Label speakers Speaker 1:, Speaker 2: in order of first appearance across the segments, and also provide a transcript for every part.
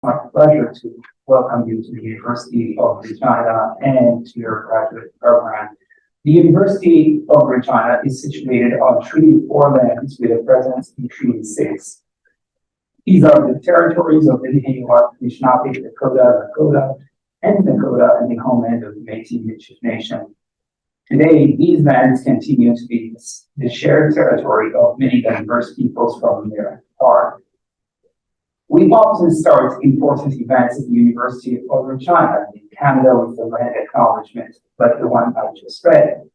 Speaker 1: My pleasure to welcome you to the University of Regina and to your graduate program. The University of Regina is situated on Treaty 4 lands with a presence in Treaty 6. These are the territories of the Nihiwa, Anishinaabe, Lakota, and the homeland of the Métis Nation. Today, these lands continue to be the shared territory of many diverse peoples from near and far. We often start important events at the University of Regina in Canada with the land acknowledgement, like the one I just read,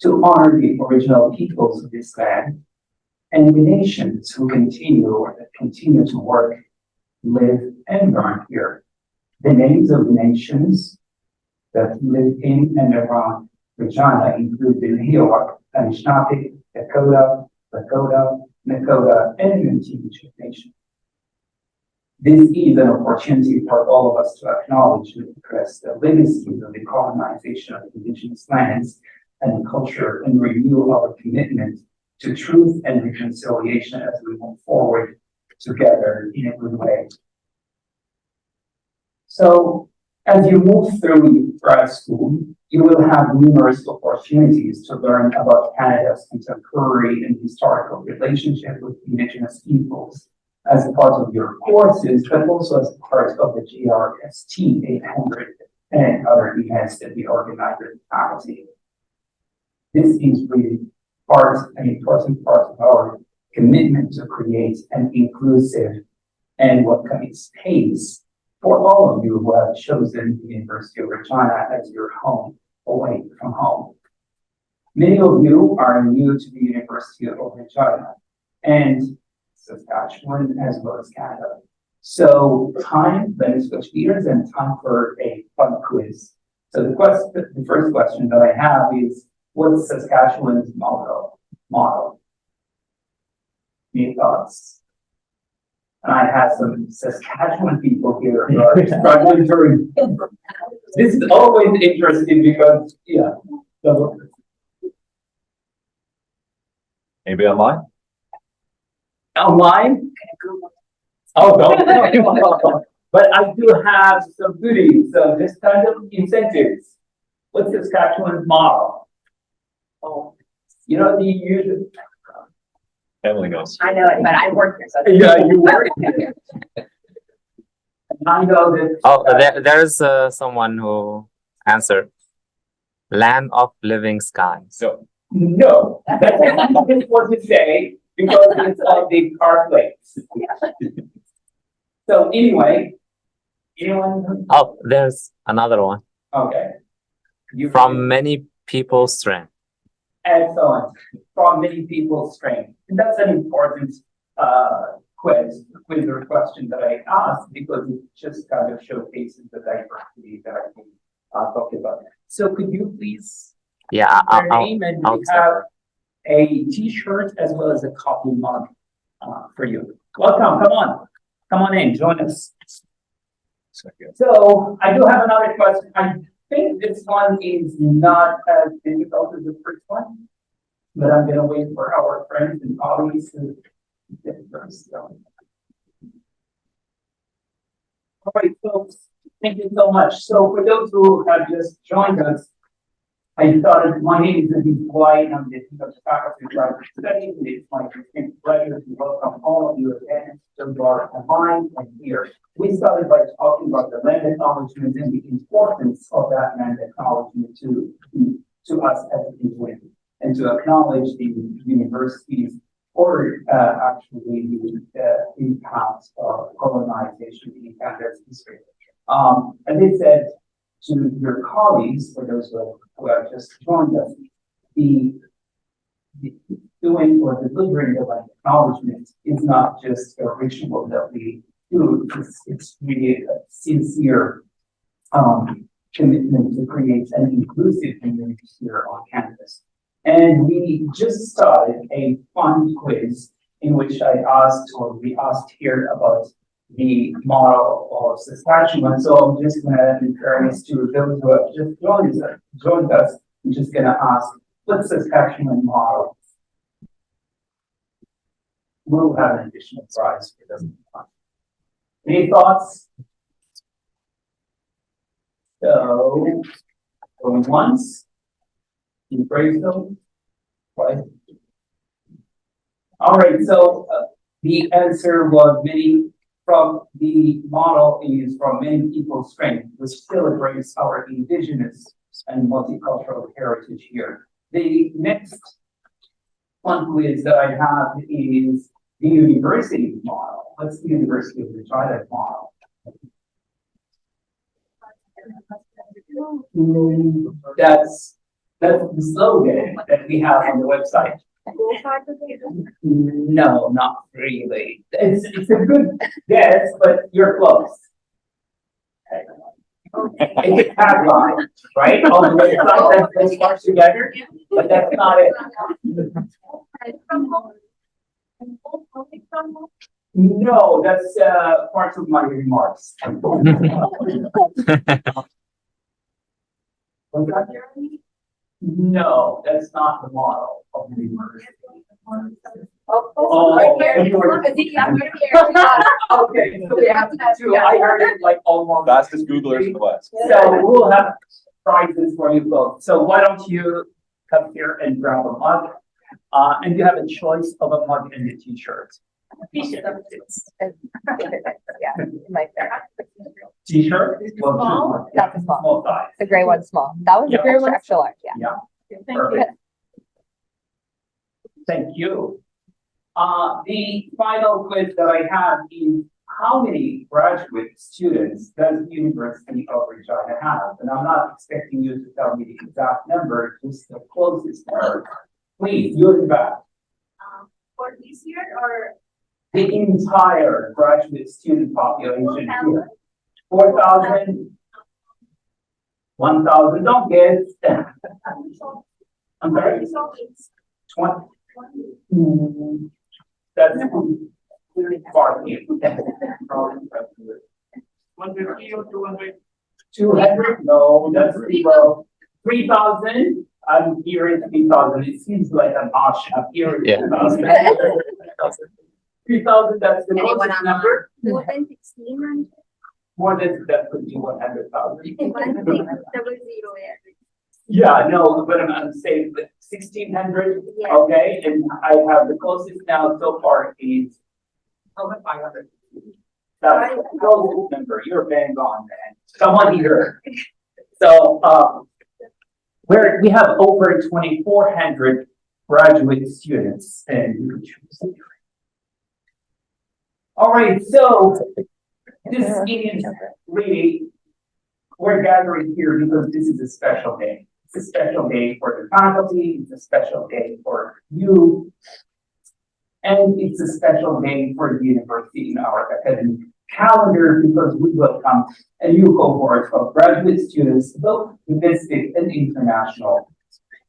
Speaker 1: to honor the original peoples of this land and the nations who continue to work, live, and learn here. The names of the nations that live in and around Regina include the Nihiwa, Anishinaabe, Lakota, Nakota, and Métis Nation. This is an opportunity for all of us to acknowledge and address the legacies of the colonization of Indigenous lands and culture and renew our commitment to truth and reconciliation as we move forward together in a good way. So, as you move through grad school, you will have numerous opportunities to learn about Canada's contemporary and historical relationship with Indigenous peoples as a part of your courses, but also as part of the GRST 800 and other events that we organize at the faculty. This is really an important part of our commitment to create an inclusive and welcoming space for all of you who have chosen the University of Regina as your home away from home. Many of you are new to the University of Regina and Saskatchewan as well as Canada. So let me switch gears and time for a fun quiz. So the first question that I have is, what's Saskatchewan's motto? Any thoughts? And I have some Saskatchewan people here who are struggling to. This is always interesting because,
Speaker 2: Maybe online?
Speaker 1: Online? Oh, no. But I do have some goodies, so this kind of incentives. What's Saskatchewan's model? Oh, the usual.
Speaker 2: Emily goes.
Speaker 3: I know it, but I work here. So
Speaker 1: Yeah, you work here. I know that.
Speaker 4: Oh, there's someone who answered. Land of living sky.
Speaker 1: So, no, that's what I just want to say because it's on the car plates. So anyway, anyone?
Speaker 4: Oh, there's another one.
Speaker 1: Okay.
Speaker 4: From many people's strength.
Speaker 1: Excellent. From many people's strength. And that's an important quiz or question that I asked because it just kind of showcases the diversity that I've been talking about. So could you please
Speaker 4: Yeah,
Speaker 1: your name and
Speaker 4: I'll
Speaker 1: we have a t-shirt as well as a coffee mug for you. Welcome, come on in, join us. So I do have another question. I think this one is not as difficult as the first one, but I'm gonna wait for our friends and colleagues to get first. All right, folks, thank you so much. So for those who have just joined us, I started, my name is Nadeem White, I'm the Dean of the Faculty of Graduate Studies, and it's my distinct pleasure to welcome all of you again to our online and here. We started by talking about the land acknowledgement and the importance of that land acknowledgement to us as a people and to acknowledge the universities or actually the impact of colonization in Canada's history. As I said, to your colleagues, for those who have just joined us, the doing or delivering the land acknowledgement is not just a ritual that we do, it's really a sincere commitment to create an inclusive community here on campus. And we just started a fun quiz in which we asked here about the model of Saskatchewan. So I'm just going to, in fairness to those who have just joined us, I'm just going to ask, what's Saskatchewan model? We'll have an additional prize for them. Any thoughts? So, going once, in Brazil, right? All right, so the answer was many from the model is from many people's strength, which celebrates our indigenous and multicultural heritage here. The next one quiz that I have is the university model. What's the University of Regina model? That's the slogan that we have on the website. No, not really. It's a good guess, but you're close. It's a tagline, right? On the website that starts together, but that's not it. No, that's part of my remarks. No, that's not the model of the university. Okay, so we have to do, I heard it like almost.
Speaker 2: Fastest Googlers in the West.
Speaker 1: So we'll have prizes for you both. So why don't you come here and grab a mug? And you have a choice of a mug and a t-shirt.
Speaker 3: Yeah, my
Speaker 1: T-shirt?
Speaker 3: Small? That's a small.
Speaker 1: Small size.
Speaker 3: The gray one's small. That was the
Speaker 1: Yeah.
Speaker 3: gray one, extra large, yeah.
Speaker 1: Yeah, perfect. Thank you. The final quiz that I have is how many graduate students does the University of Regina have? And I'm not expecting you to tell me the exact number, just the closest number. Please, you in the back.
Speaker 5: For this year or?
Speaker 1: The entire graduate student population here. 4,000, 1,000, don't guess. I'm sorry, 20. That's really far. 150 or 200? 200? No, that's too low. 3,000? I'm hearing 3,000. It seems like an option. I'm hearing 3,000. 3,000, that's the closest number.
Speaker 5: More than 1,600?
Speaker 1: More than that could be 100,000.
Speaker 5: 1,000,
Speaker 1: Yeah, no, but I'm saying that 1,600,
Speaker 5: Yeah.
Speaker 1: okay, and I have the closest now so far is over 500. That's the closest number, you're bang on, man. Someone here. So, we have over 2,400 graduate students and all right, so this is really, we're gathering here because this is a special day. It's a special day for the faculty, it's a special day for you, and it's a special day for the university in our academic calendar because we welcome a new cohort of graduate students, both domestic and international.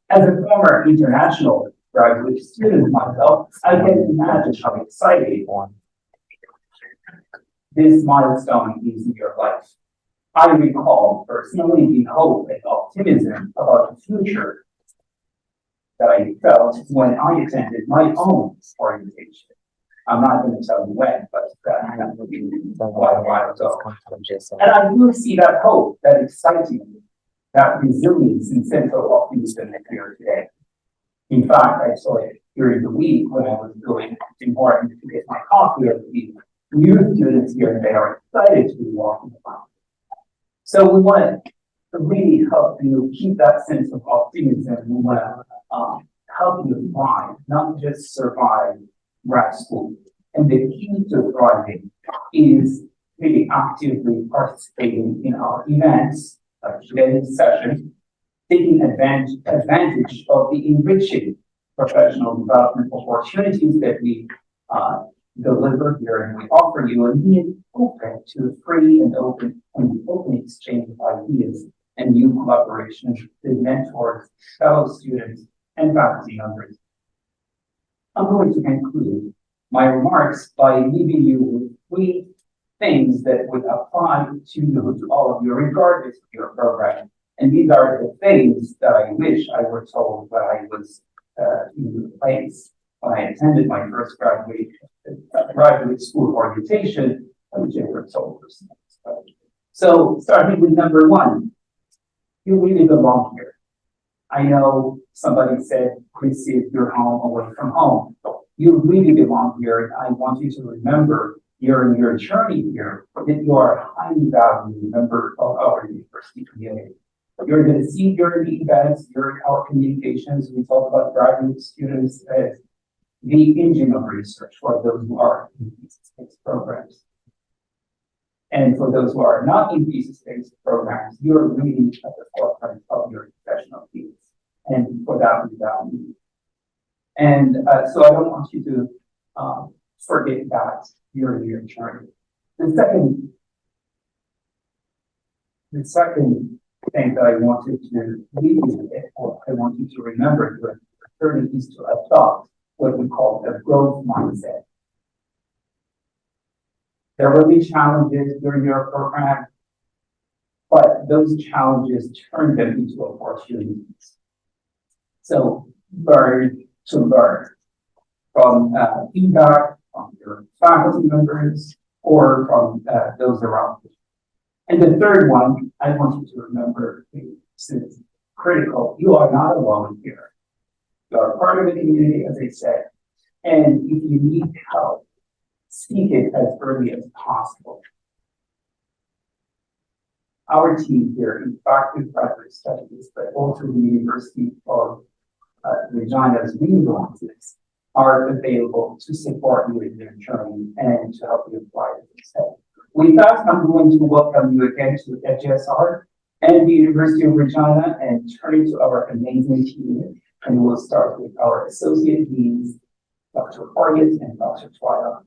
Speaker 1: As a former international graduate student myself, I can imagine how excited this milestone is in your life. I recall personally the hope and optimism about the future that I felt when I attended my own orientation. I'm not going to tell you when, but that happened quite a while ago. And I do see that hope, that excitement, that resilience and sense of optimism here today. In fact, I saw it during the week when I was going to Martin to get my coffee of the new students here, and they are excited to be walking around. So we want to really help you keep that sense of optimism. We want to help you thrive, not just survive grad school. And the key to thriving is really actively participating in our events, like today's session, taking advantage of the enriching professional development opportunities that we deliver here and we offer you, and being open to free and open exchange of ideas and new collaborations with mentors, fellow students, and faculty members. I'm going to conclude my remarks by leaving you with 3 things that would apply to you, to all of you, regardless of your program. And these are the things that I wish I were told when I was in the place when I attended my first graduate school orientation, different soldiers. So starting with number one, you really belong here. I know somebody said, receive your home away from home. You really belong here, and I want you to remember during your journey here that you are a highly valued member of our university community. You're going to see during the events, during our communications, we talk about graduate students as the engine of research for those who are in thesis-based programs. And for those who are not in thesis-based programs, you're really at the forefront of your professional fields. And for that, we value you. And so I don't want you to forget that during your journey. The second thing that I wanted to leave you with, or I want you to remember during your journey, is to adopt what we call a growth mindset. There will be challenges during your program, but those challenges turn them into opportunities. So learn to learn from feedback from your faculty members or from those around you. And the third one, I want you to remember, this is critical. You are not alone here. You are part of the community, as I said. And if you need help, seek it as early as possible. Our team here, in fact, in graduate studies, but also the University of Regina's resources are available to support you in your journey and to help you apply it. With that, I'm going to welcome you again to FGSR and the University of Regina and turn to our amazing team. And we'll start with our associate deans, Dr. Harriet and Dr. Twila.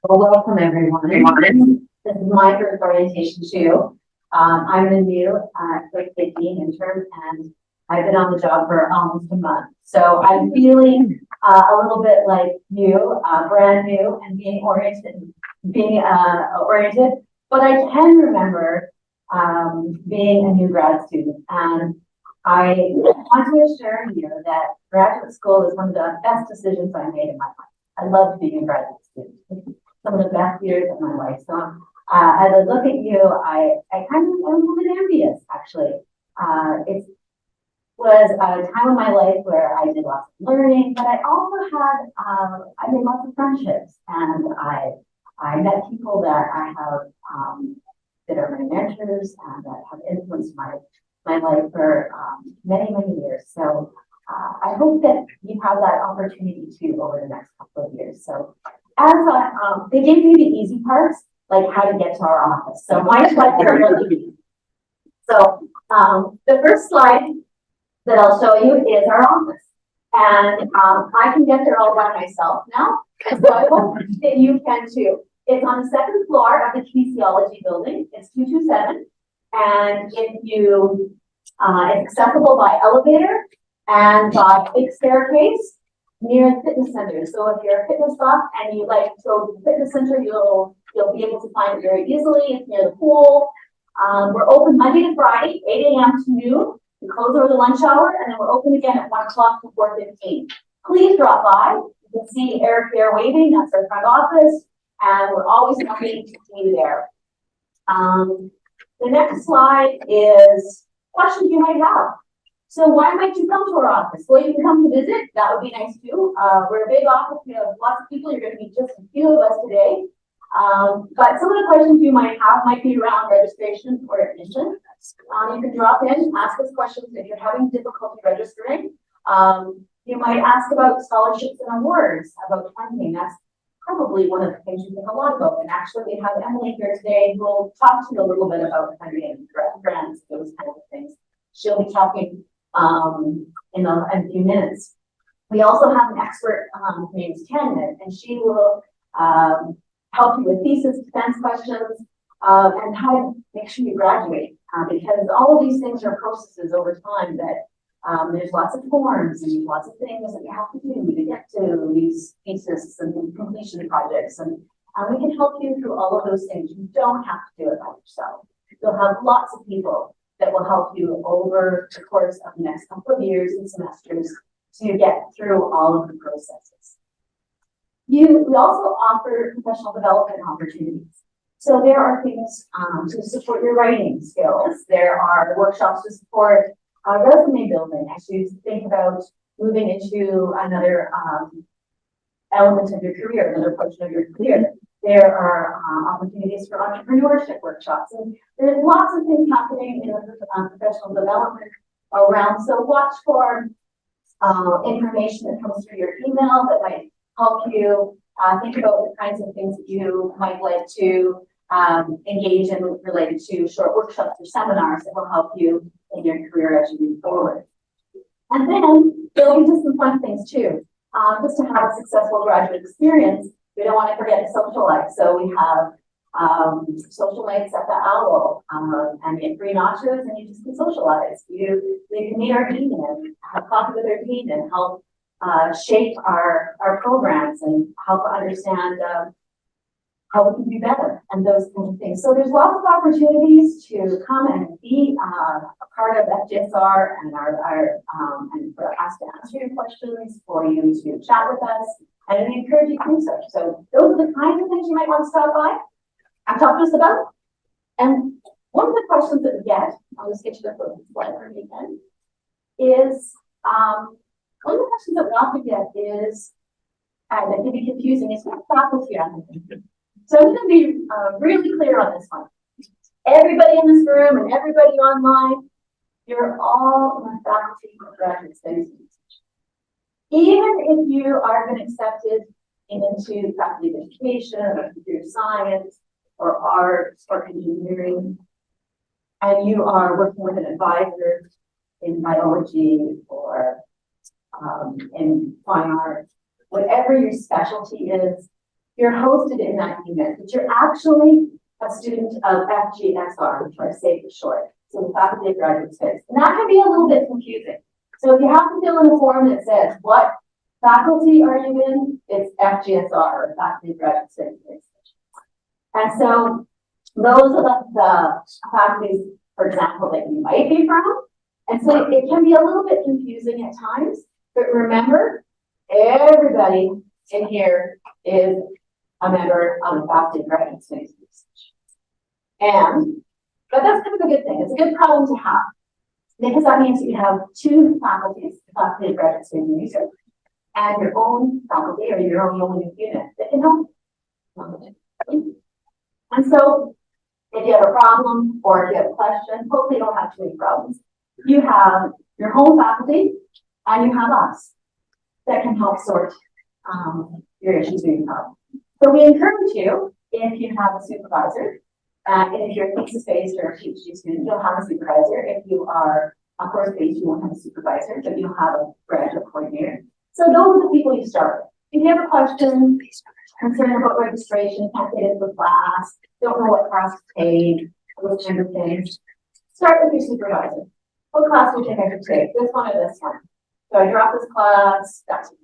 Speaker 6: Well, welcome everyone. This is my first orientation too. I'm the new associate dean intern, and I've been on the job for almost a month. So I'm feeling a little bit like you, brand new, and being oriented. But I can remember being a new grad student, and I want to assure you that graduate school is one of the best decisions I made in my life. I loved being a graduate student. Some of the best years of my life. So as I look at you, I kind of am a little bit envious, actually. It was a time of my life where I did lots of learning, but I also had, I made lots of friendships, and I met people that I have, that are my mentors and that have influenced my life for many, many years. So I hope that you have that opportunity too over the next couple of years. So as they gave me the easy parts, like how to get to our office. So my slides are really easy. So the first slide that I'll show you is our office. And I can get there all by myself now. And so I hope that you can too. It's on the second floor of the kinesiology building. It's 227. And if you, it's accessible by elevator and by big staircase near the fitness center. So if you're a fitness buff and you like to go to the fitness center, you'll be able to find it very easily. It's near the pool. We're open Monday to Friday, 8 a.m. to noon. We close over the lunch hour, and then we're open again at 1 o'clock to 4:15. Please drop by. You can see Eric there waving. That's our front office, and we're always happy to see you there. The next slide is questions you might have. So why might you come to our office? Well, you can come to visit. That would be nice too. We're a big office. We have lots of people. You're going to meet just a few of us today. But some of the questions you might have might be around registration or admission. You can drop in, ask us questions if you're having difficulty registering. You might ask about scholarships and awards, about funding. That's probably one of the things you think a lot about. And actually, we have Emily here today who will talk to you a little bit about funding, grants, those kinds of things. She'll be talking in a few minutes. We also have an expert named Ken, and she will help you with thesis defense questions and how to make sure you graduate. Because all of these things are processes over time that there's lots of forms and lots of things that you have to do to get to these thesis and completion projects. And we can help you through all of those things. You don't have to do it by yourself. You'll have lots of people that will help you over the course of the next couple of years and semesters to get through all of the processes. We also offer professional development opportunities. So there are things to support your writing skills. There are workshops to support resume building as you think about moving into another element of your career, another portion of your career. There are opportunities for entrepreneurship workshops, and there's lots of things happening in the professional development around. So watch for information that comes through your email that might help you think about the kinds of things that you might like to engage in related to short workshops or seminars that will help you in your career as you move forward. And then there'll be just some fun things too. Just to have a successful graduate experience, we don't want to forget to socialize. So we have social nights at the Owl, and we have free nachos, and you just can socialize. You can meet our dean and have coffee with our dean and help shape our programs and help understand how we can do better and those kinds of things. So there's lots of opportunities to come and be a part of FGSR and and for us to answer your questions, for you to chat with us, and we encourage you to do so. So those are the kinds of things you might want to stop by and talk to us about. And one of the questions that we get, I'll just get you the slide for me again, is one of the questions that we often get is, that can be confusing, is what faculty applicant. So I'm going to be really clear on this one. Everybody in this room and everybody online, you're all in the faculty of graduate studies. Even if you are been accepted into faculty of education or computer science or arts or engineering, and you are working with an advisor in biology or in fine arts, whatever your specialty is, you're hosted in that unit, but you're actually a student of FGSR, which I say for short, so the Faculty of Graduate Studies. And that can be a little bit confusing. So if you have to fill in a form that says, what faculty are you in? It's FGSR, or Faculty of Graduate Studies. And so those are the faculties, for example, that you might be from. And so it can be a little bit confusing at times, but remember, everybody in here is a member of the Faculty of Graduate Studies. But that's kind of a good thing. It's a good problem to have, because that means you have two faculties, the Faculty of Graduate Studies and Research, and your own faculty or your own unit that can help. And so if you have a problem or if you have a question, hopefully you don't have too many problems. You have your home faculty and you have us that can help sort your issues moving on. So we encourage you, if you have a supervisor, if you're thesis-based or a PhD student, you'll have a supervisor. If you are a course-based, you won't have a supervisor, but you'll have a graduate coordinator. So those are the people you start with. If you have a question, concern about registration, can't get into class, don't know what class to take, those kind of things, start with your supervisor. What class do you think I should take? This one or this one? So I drop this class, that's it.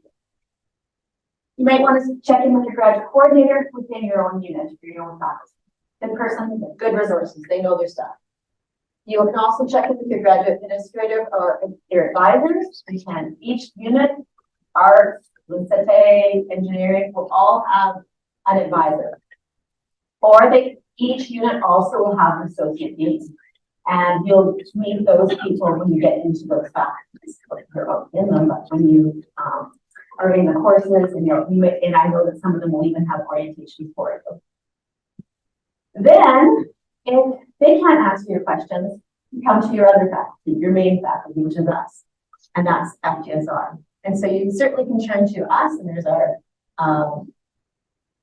Speaker 6: You might want to check in with your graduate coordinator within your own unit, or your own faculty. Good person, good resources, they know their stuff. You can also check in with your graduate administrator or your advisors. And each unit, arts, engineering, will all have an advisor. Or each unit also will have an associate dean. And you'll meet those people when you get into those faculties. You're in them, but when you are in the courses, and and I know that some of them will even have orientation for it. Then, if they can't answer your questions, you come to your other faculty, your main faculty, which is us, and that's FGSR. And so you certainly can turn to us, and there's our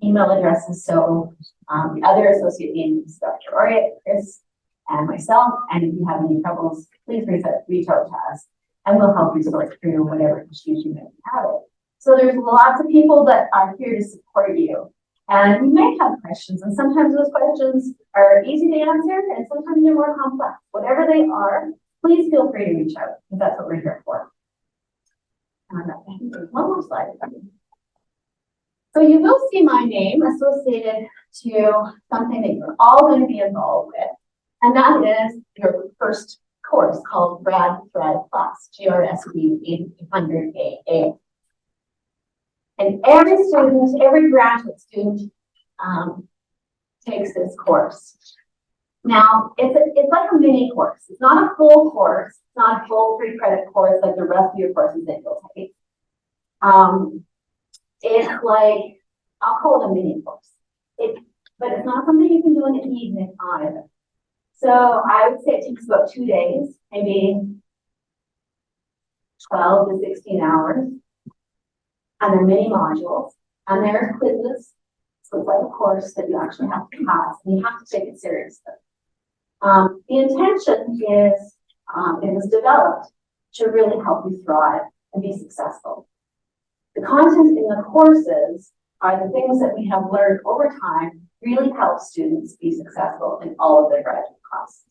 Speaker 6: email addresses. So the other associate deans, Dr. Oriet, Chris, and myself. And if you have any troubles, please reach out to us, and we'll help you sort through whatever issues you may have. So there's lots of people that are here to support you. And you may have questions, and sometimes those questions are easy to answer, and sometimes they're more complex. Whatever they are, please feel free to reach out, because that's what we're here for. And I think there's one more slide. So you will see my name associated to something that you're all going to be involved with, and that is your first course called Grad Thread Plus, GRSB 800AA. And every student, every graduate student, takes this course. Now, it's like a mini course. It's not a full course. It's not a full 3-credit course like the rest of your courses that you'll take. It's like, I'll call it a mini course. But it's not something you can do in the evening either. So I would say it takes about 2 days, maybe 12 to 16 hours. And they're mini modules. And there's quizzes. So it's like a course that you actually have to pass, and you have to take it seriously. The intention is, it was developed to really help you thrive and be successful. The content in the courses are the things that we have learned over time really help students be successful in all of their graduate classes.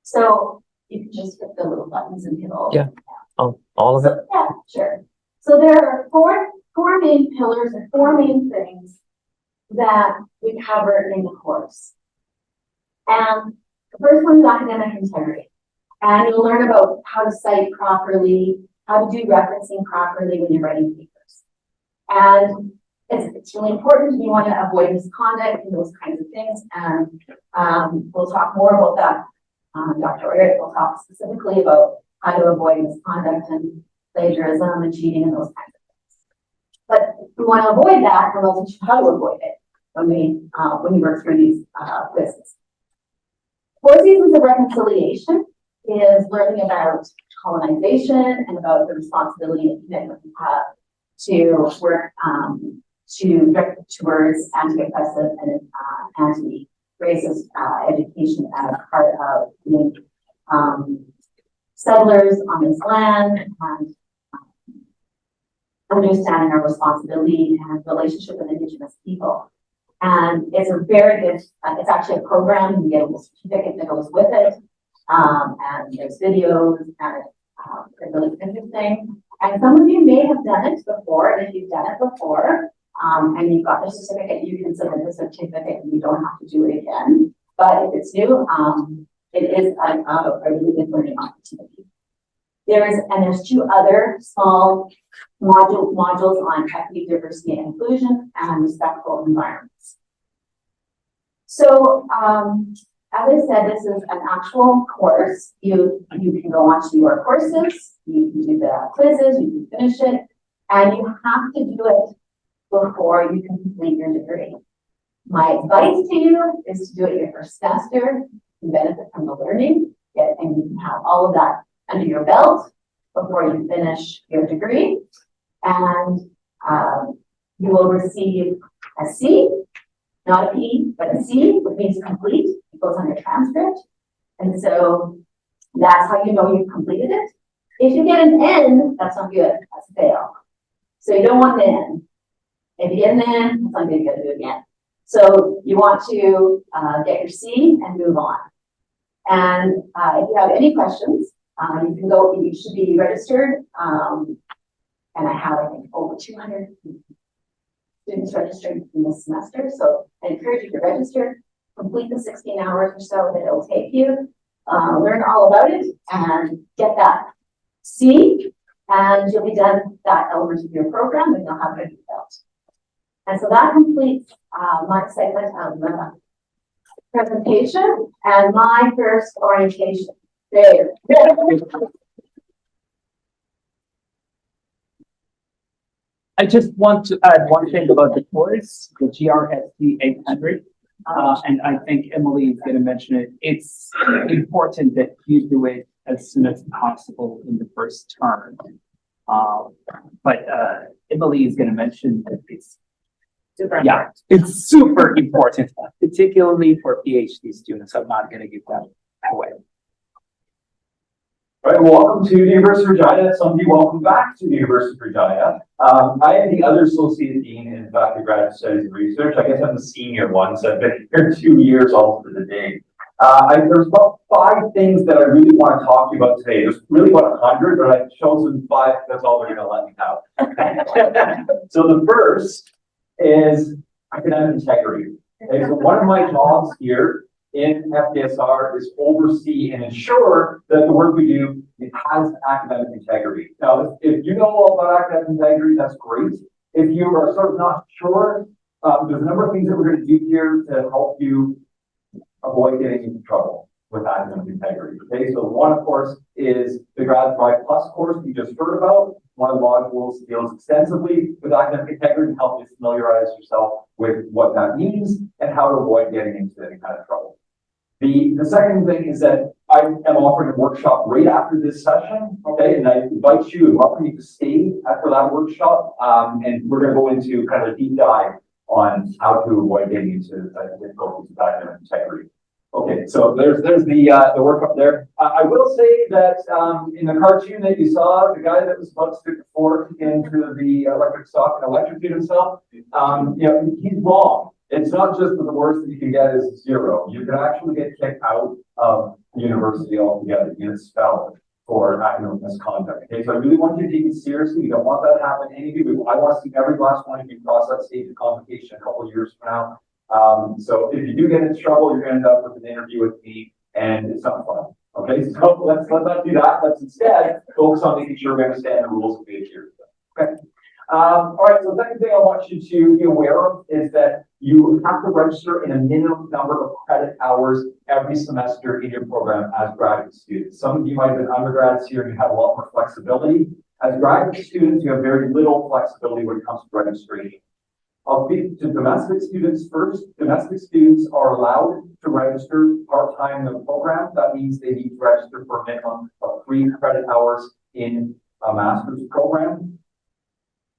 Speaker 6: So you can just hit the little buttons and hit all of them.
Speaker 4: Oh, all of it?
Speaker 6: So, yeah, sure. So there are four main pillars and 4 main things that we cover in the course. And the first one is academic integrity. And you'll learn about how to cite properly, how to do referencing properly when you're writing papers. And it's really important. You want to avoid misconduct and those kinds of things. And we'll talk more about that. Dr. Orientation will talk specifically about how to avoid misconduct and plagiarism and cheating and those kinds of things. But we want to avoid that, and we'll teach you how to avoid it when we work through these quizzes. 4 seasons of reconciliation is learning about colonization and about the responsibility and commitment we have to work towards anti-oppressive and anti-racist education as part of being settlers on this land, and understanding our responsibility and relationship with Indigenous people. And it's a very good, it's actually a program. You can get a little certificate that goes with it. And there's videos, and it's really interesting. And some of you may have done it before, and if you've done it before, and you've got the certificate, you can submit the certificate and you don't have to do it again. But if it's new, it is a really good learning opportunity. There's 2 other small modules on equity, diversity, and inclusion, and respectful environments. So, as I said, this is an actual course. You can go on to your courses, you can do the quizzes, you can finish it, and you have to do it before you can complete your degree. My advice to you is to do it your first semester. You benefit from the learning, and you can have all of that under your belt before you finish your degree. And you will receive a C, not a P, but a C, which means complete. It goes on your transcript. And so that's how you know you've completed it. If you get an N, that's not good. That's a fail. So you don't want an N. If you get an N, it's not good. You got to do it again. So you want to get your C and move on. And if you have any questions, you can go, you should be registered. And I have, I think, over 200 students registered in this semester. So I encourage you to register, complete the 16 hours or so that it'll take you, learn all about it, and get that C, and you'll be done that element of your program, and you'll have it belt. And so that completes my segment of the presentation and my first orientation. There.
Speaker 1: I just want to add one thing about the course, the GRST 800. And I think Emily is going to mention it. It's important that you do it as soon as possible in the first term. But Emily is going to mention that it's it's super important, particularly for PhD students. I'm not going to give that away.
Speaker 2: All right, welcome to the University of Regina. Some of you, welcome back to the University of Regina. I am the other Associate Dean in Faculty of Graduate Studies and Research. I guess I'm the senior one, so I've been here 2 years all to the day. There's about 5 things that I really want to talk to you about today. There's really about 100, but I've chosen 5. That's all they're going to let me have. So the first is academic integrity. Okay, so one of my jobs here in FGSR is oversee and ensure that the work we do has academic integrity. Now, if you know all about academic integrity, that's great. If you are sort of not sure, there's a number of things that we're going to do here to help you avoid getting into trouble with academic integrity. Okay, so one, of course, is the Grad Thrive Plus course we just heard about. One of the modules deals extensively with academic integrity and help you familiarize yourself with what that means and how to avoid getting into any kind of trouble. The second thing is that I am offering a workshop right after this session, okay, and I invite you and welcome you to stay after that workshop, and we're going to go into kind of a deep dive on how to avoid getting into the difficulties of academic integrity. Okay, so there's the work up there. I will say that in the cartoon that you saw, the guy that was about to stick the fork into the electric socket and electrocute himself, you know, he's wrong. It's not just that the worst that you can get is 0. You can actually get kicked out of the university altogether. You get expelled for academic misconduct. Okay, so I really want you to take it seriously. You don't want that to happen to any of you. I want to see every last one of you cross that stage of convocation a couple of years from now. So if you do get into trouble, you're going to end up with an interview with me, and it's not fun. Okay, so let's not do that. Let's instead focus on making sure we understand the rules of the adhere to them. Okay. All right, so the second thing I want you to be aware of is that you have to register in a minimum number of credit hours every semester in your program as graduate students. Some of you might have been undergrads here and you have a lot more flexibility. As graduate students, you have very little flexibility when it comes to registration. I'll speak to domestic students first. Domestic students are allowed to register part-time in the program. That means they need to register for a minimum of 3 credit hours in a master's program.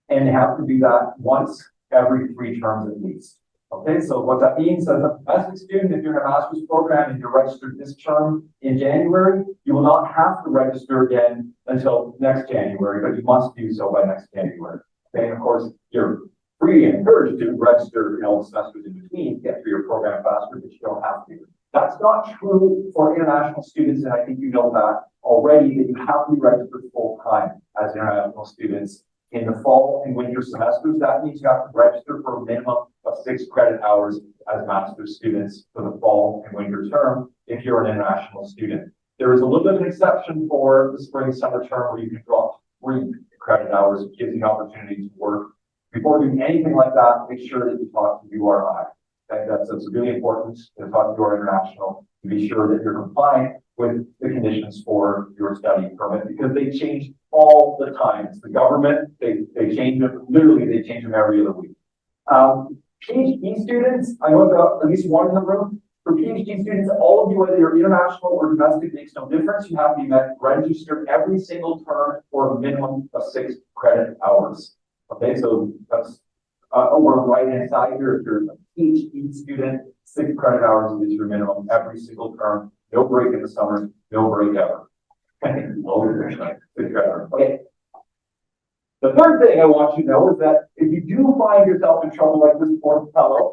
Speaker 2: And they have to do that once every 3 terms at least. Okay, so what that means as a domestic student, if you're in a master's program and you're registered this term in January, you will not have to register again until next January, but you must do so by next January. Okay, and of course, you're free and encouraged to register, all the semesters in between to get through your program faster, but you don't have to. That's not true for international students, and I think you know that already, that you have to be registered full time as international students in the fall and winter semesters. That means you have to register for a minimum of 6 credit hours as master's students for the fall and winter term if you're an international student. There is a little bit of an exception for the spring summer term where you can drop 3 credit hours. It gives you an opportunity to work. Before doing anything like that, make sure that you talk to URI. Okay? That's really important to talk to your international to be sure that you're compliant with the conditions for your study permit, because they change all the time. It's the government, they change them, literally they change them every other week. PhD students, I know I've got at least one in the room. For PhD students, all of you, whether you're international or domestic, makes no difference. You have to be registered every single term for a minimum of 6 credit hours. Okay, so that's over on the right-hand side here. If you're a PhD student, 6 credit hours is your minimum every single term. No break in the summer, no break ever. Okay. The third thing I want you to know is that if you do find yourself in trouble like this poor fellow,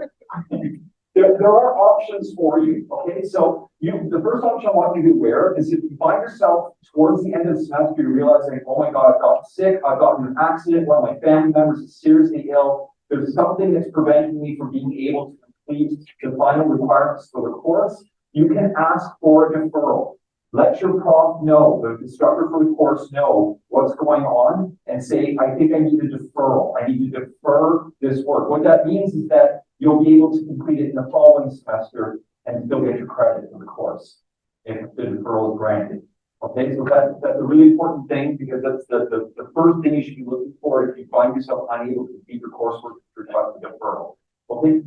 Speaker 2: there are options for you. Okay, so the first option I want you to be aware of is if you find yourself towards the end of the semester, you're realizing, oh my God, I've gotten sick, I've gotten in an accident, one of my family members is seriously ill. There's something that's preventing me from being able to complete the final requirements for the course. You can ask for a deferral. Let your prof know, the instructor for the course know what's going on and say, I think I need a deferral. I need to defer this work. What that means is that you'll be able to complete it in the following semester and still get your credit for the course if the deferral is granted. Okay, so that's a really important thing, because that's the first thing you should be looking for if you find yourself unable to complete your coursework for the deferral. Okay.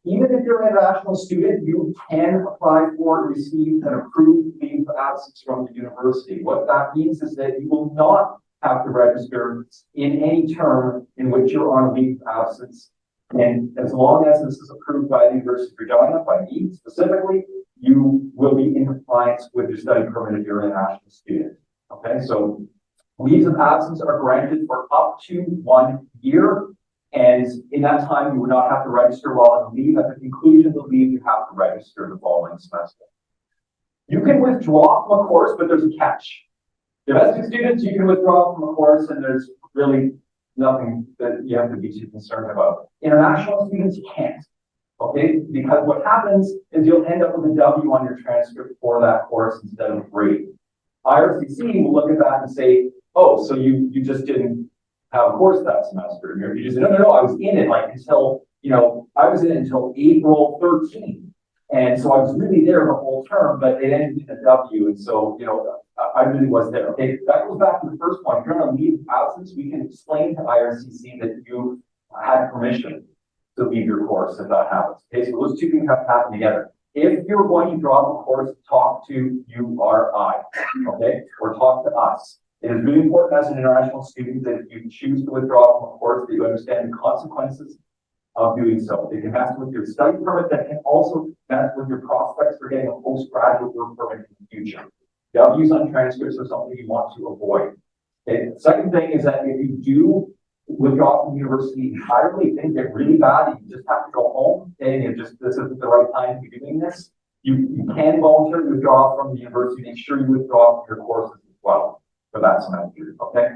Speaker 2: Even if you're an international student, you can apply for and receive an approved leave of absence from the university. What that means is that you will not have to register in any term in which you're on a leave of absence. And as long as this is approved by the University of Regina, by me specifically, you will be in compliance with your study permit if you're an international student. Okay, so leaves of absence are granted for up to 1 year. And in that time, you would not have to register while on leave. At the conclusion of the leave, you have to register the following semester. You can withdraw from a course, but there's a catch. Domestic students, you can withdraw from a course, and there's really nothing that you have to be too concerned about. International students, you can't. Okay, because what happens is you'll end up with a W on your transcript for that course instead of a grade. IRCC will look at that and say, oh, so you just didn't have a course that semester. And you just say, no, I was in it like until, I was in it until April 13. And so I was really there the whole term, but it ended in a W. And so, I really was there. Okay, that goes back to the first point. If you're on a leave of absence, we can explain to IRCC that you had permission to leave your course if that happens. Okay, so those two things have to happen together. If you're going to drop a course, talk to URI, okay, or talk to us. It is really important as an international student that if you choose to withdraw from a course, that you understand the consequences of doing so. It can mess with your study permit, that can also mess with your prospects for getting a postgraduate work permit in the future. W's on transcripts are something you want to avoid. Okay. The second thing is that if you do withdraw from the university entirely, things get really bad, and you just have to go home, and this isn't the right time to be doing this. You can voluntarily withdraw from the university. Make sure you withdraw from your courses as well for that semester. Okay.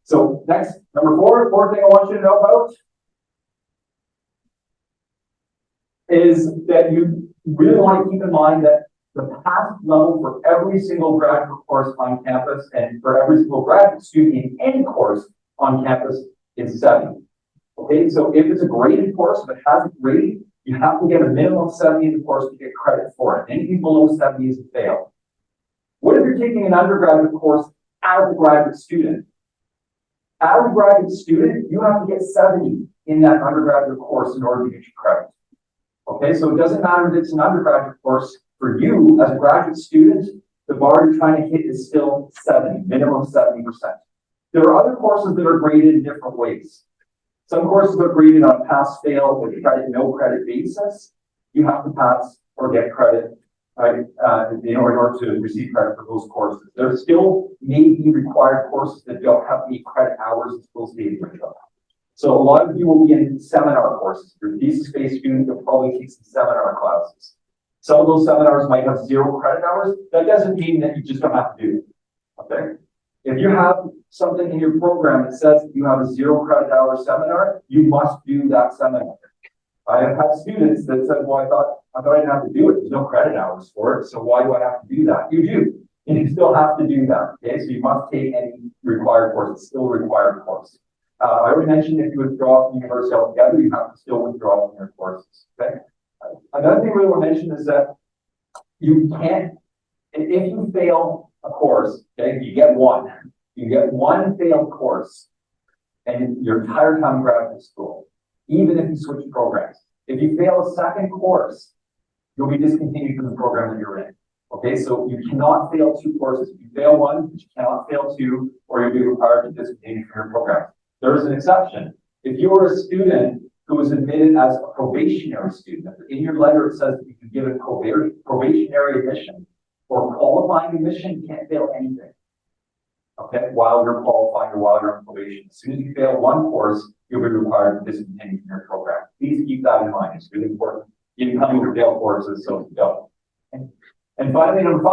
Speaker 2: So next, number fourth thing I want you to know about is that you really want to keep in mind that the pass level for every single graduate course on campus and for every single graduate student in any course on campus is 70. Okay, so if it's a graded course, if it has a grade, you have to get a minimum of 70 in the course to get credit for it. Anything below 70 is a fail. What if you're taking an undergraduate course as a graduate student? As a graduate student, you have to get 70 in that undergraduate course in order to get your credit. Okay, so it doesn't matter if it's an undergraduate course. For you, as a graduate student, the bar you're trying to hit is still 70, minimum 70%. There are other courses that are graded in different ways. Some courses are graded on pass-fail or credit, no credit basis. You have to pass or get credit, right, in order to receive credit for those courses. There still may be required courses that don't have any credit hours and still stay in. So a lot of you will be in seminar courses. If you're a thesis-based student, you'll probably take some seminar classes. Some of those seminars might have 0 credit hours. That doesn't mean that you just don't have to do it. Okay? If you have something in your program that says that you have a 0 credit hour seminar, you must do that seminar. I have had students that said, well, I thought I didn't have to do it. There's no credit hours for it. So why do I have to do that? You do. And you still have to do that. Okay? So you must take any required course. It's still a required course. I already mentioned if you withdraw from the university altogether, you have to still withdraw from your courses. Okay? Another thing we want to mention is that you can't, if you fail a course, okay, you get one failed course and your entire time in graduate school, even if you switch programs. If you fail a second course, you'll be discontinued from the program that you're in. Okay, so you cannot fail 2 courses. If you fail one, but you cannot fail 2, or you'll be required to discontinue from your program. There is an exception. If you are a student who was admitted as a probationary student, in your letter it says that you can give a probationary admission or qualifying admission, you can't fail anything. Okay, while you're qualifying or while you're on probation. As soon as you fail one course, you'll be required to discontinue from your program. Please keep that in mind. It's really important. You can come with fail courses, so go. And finally, number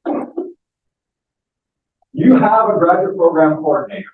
Speaker 2: 5, you have a graduate program coordinator.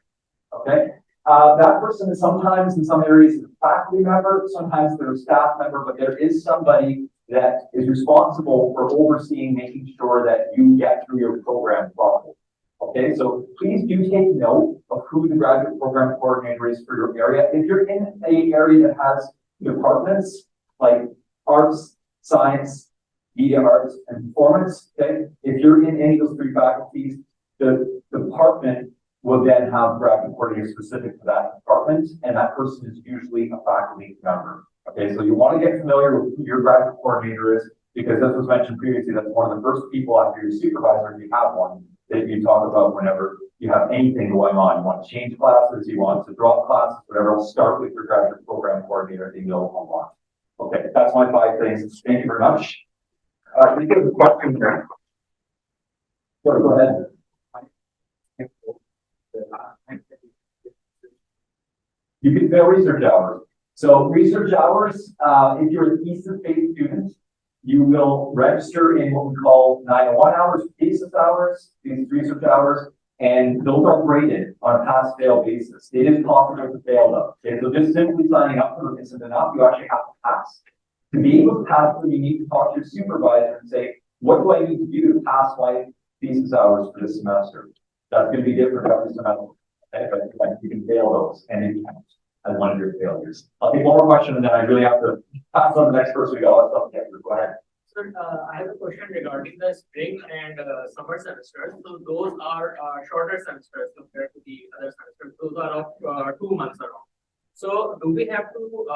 Speaker 2: Okay. That person is sometimes in some areas a faculty member, sometimes they're a staff member, but there is somebody that is responsible for overseeing, making sure that you get through your program properly. Okay, so please do take note of who the graduate program coordinator is for your area. If you're in an area that has departments like arts, science, media arts, and performance, okay, if you're in any of those 3 faculties, the department will then have graduate coordinator specific to that department, and that person is usually a faculty member. Okay, so you want to get familiar with who your graduate coordinator is, because as was mentioned previously, that's one of the first people after your supervisor, if you have one, that you talk about whenever you have anything going on. You want to change classes, you want to drop classes, whatever, I'll start with your graduate program coordinator, and you'll move on. Okay, that's my 5 things. Thank you very much. We get a question here. Go ahead. You can fail research hours. So research hours, if you're a thesis-based student, you will register in what we call 901 hours, thesis hours, these research hours. And those are graded on a pass-fail basis. It is possible to fail them. Okay, so just simply signing up for them isn't enough. You actually have to pass. To be able to pass them, you need to talk to your supervisor and say, what do I need to do to pass my thesis hours for this semester? That's going to be different every semester. Okay, but you can fail those and it counts as one of your failures. I'll take one more question and then I really have to pass on the next person. We got all that stuff together. Go ahead.
Speaker 7: Sir, I have a question regarding the spring and summer semesters. So those are shorter semesters compared to the other semesters. Those are of 2 months around. So do we have to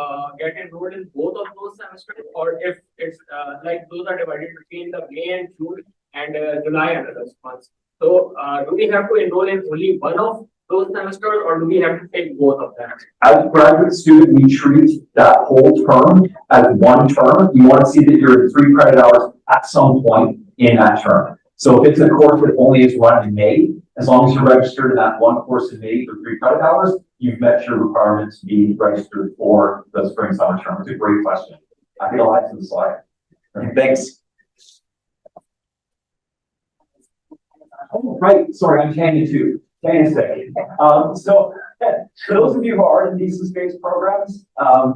Speaker 7: get enrolled in both of those semesters, or if it's like those are divided between the May and June and July and other months? So do we have to enroll in only one of those semesters, or do we have to take both of them?
Speaker 2: As a graduate student, we treat that whole term as one term. We want to see that you're in 3 credit hours at some point in that term. So if it's a course that only is run in May, as long as you're registered in that one course in May for 3 credit hours, you've met your requirements to be registered for the spring summer term. It's a great question. I feel like to the slide. Thanks. Oh, right. Sorry, I'm Tanya too. Tanya's sick. So for those of you who are in thesis-based programs,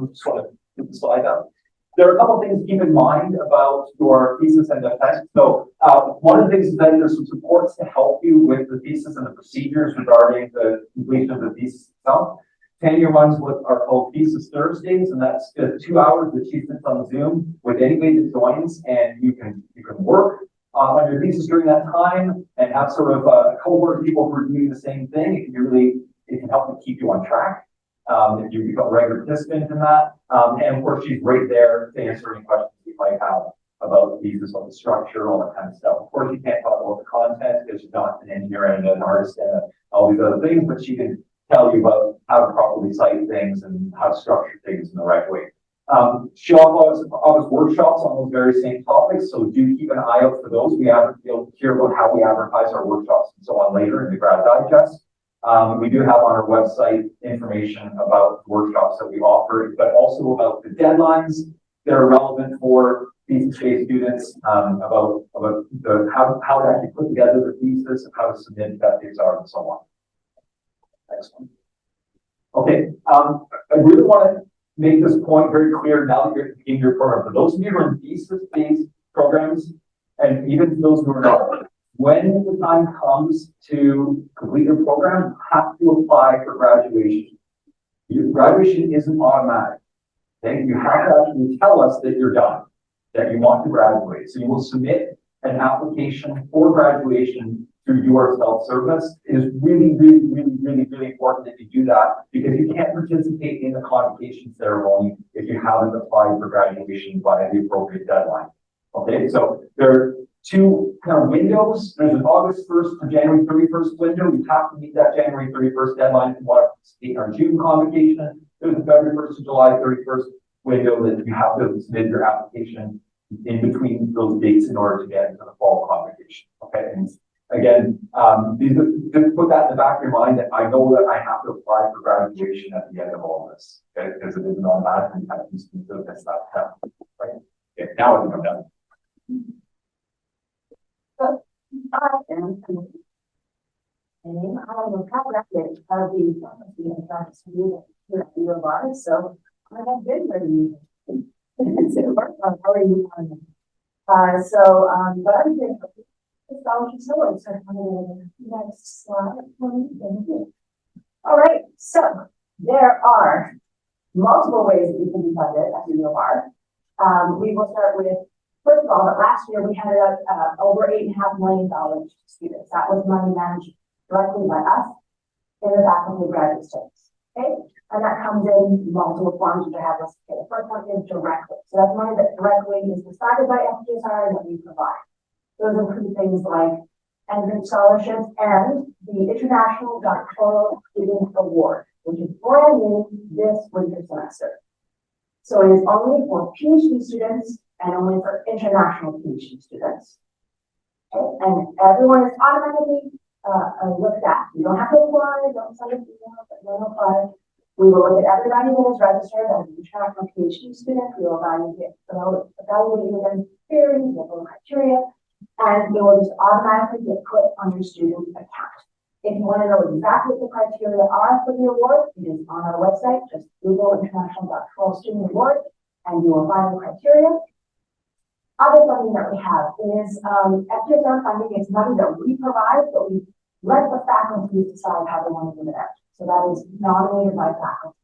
Speaker 2: just want to put the slide up. There are a couple of things to keep in mind about your thesis and defense. So one of the things is that there's some supports to help you with the thesis and the procedures regarding the completion of the thesis itself. Tanya runs what are called Thesis Thursdays, and that's 2 hours that she sits on Zoom with anybody that joins, and you can work on your thesis during that time and have sort of a cohort of people who are doing the same thing. It can help to keep you on track. If you become a regular participant in that. And of course, she's right there to answer any questions you might have about thesis, on the structure, all that kind of stuff. Of course, you can't talk about the content because she's not an engineer and an artist and all these other things, but she can tell you about how to properly cite things and how to structure things in the right way. She also offers workshops on those very same topics, so do keep an eye out for those. You'll hear about how we advertise our workshops and so on later in the Grad Digest. We do have on our website information about workshops that we offer, but also about the deadlines that are relevant for thesis-based students, about how to actually put together the thesis and how to submit FGSR and so on. Next one. Okay, I really want to make this point very clear now that you're in your program. For those of you who are in thesis-based programs, and even those who are not, when the time comes to complete your program, you have to apply for graduation. Your graduation isn't automatic. Okay? You have to actually tell us that you're done, that you want to graduate. So you will submit an application for graduation through your self-service. It is really, really, really, really, really important that you do that because you can't participate in the convocation ceremony if you haven't applied for graduation by the appropriate deadline. Okay, so there are 2 kind of windows. There's an August 1st to January 31st window. You have to meet that January 31st deadline if you want to participate in our June convocation. There's a February 1st to July 31st window that you have to submit your application in between those dates in order to get into the fall convocation. Okay, and again, just put that in the back of your mind that I know that I have to apply for graduation at the end of all this, okay, because it isn't automatic and you have to miss that step, right? Okay, now I think I'm done.
Speaker 6: So, I am a co-graduate of the practice here at the U of R, so I have been ready. How are you? But I'm here for the scholarship award, so I'm going to next slide. Thank you. All right, so there are multiple ways that you can be funded at the U of R. We will start with, first of all, that last year we handed out over $8.5 million to students. That was money managed directly by us in the faculty of graduate studies. Okay, and that comes in multiple forms which I have listed here. The first one is directly. So that's money that directly is decided by FGSR and that we provide. Those include things like entrance scholarships and the International Doctoral Student Award, which is brand new this winter semester. So it is only for PhD students and only for international PhD students. Okay? And everyone is automatically looked at. You don't have to apply, don't send an email, but don't apply. We will look at everybody that is registered as an international PhD student. We will evaluate you against theory, the criteria, and it will just automatically get put on your student account. If you want to know exactly what the criteria are for the award, it is on our website. Just Google International Doctoral Student Award and you will find the criteria. Other funding that we have is FGSR funding. It's money that we provide, but we let the faculty decide how they want to give it out. So that is nominated by faculty.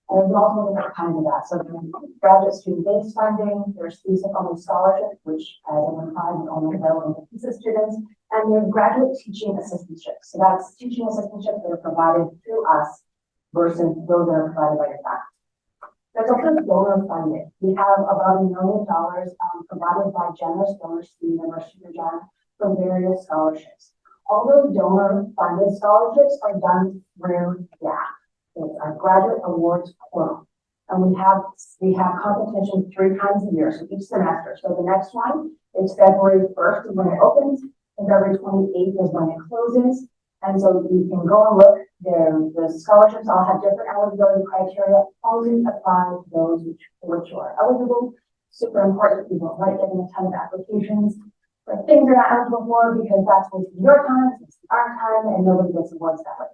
Speaker 6: And there's multiple different kinds of that. So there's graduate student-based funding, there's thesis-only scholarship, which as I implied is only available to thesis students, and there's graduate teaching assistantships. So that's teaching assistantships that are provided through us versus those that are provided by your faculty. There's also donor funding. We have about $1 million provided by generous donors to the University of Regina for various scholarships. All those donor-funded scholarships are done through GAP. It's our graduate awards portal. And we have competition 3 times a year, so each semester. So the next one is February 1st is when it opens, and February 28th is when it closes. And so you can go and look there. The scholarships all have different eligibility criteria. Only apply to those for which you are eligible. Super important. You don't like getting a ton of applications for things you're not eligible for because that's wasting your time, it's our time, and nobody gets awards that way.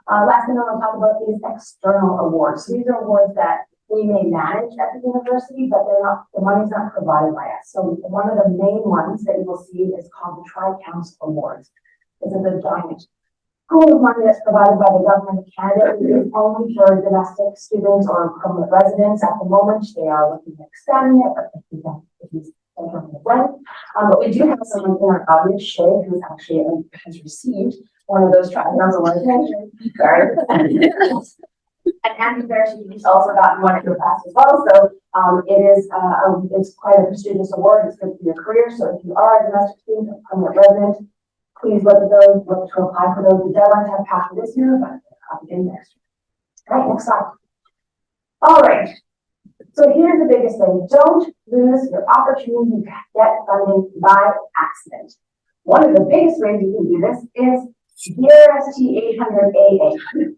Speaker 6: Last thing I want to talk about is external awards. So these are awards that we may manage at the university, but the money's not provided by us. So one of the main ones that you will see is called the Tri-Council Awards. This is a giant pool of money that's provided by the government of Canada. It is only for domestic students or permanent residents at the moment. They are looking at expanding it, but but we do have someone in our audience, Shay, who actually has received one of those Tri-Council Orientation. Sorry. And Andy Bear, she's also gotten one at your class as well. So it's quite a prestigious award. It's good for your career. So if you are a domestic student or permanent resident, please look at those, look to apply for those. The deadlines have passed this year, but I'll begin next year. All right, next slide. All right. So here's the biggest thing. Don't lose your opportunity to get funding by accident. One of the biggest ways you can do this is DRST 800AA.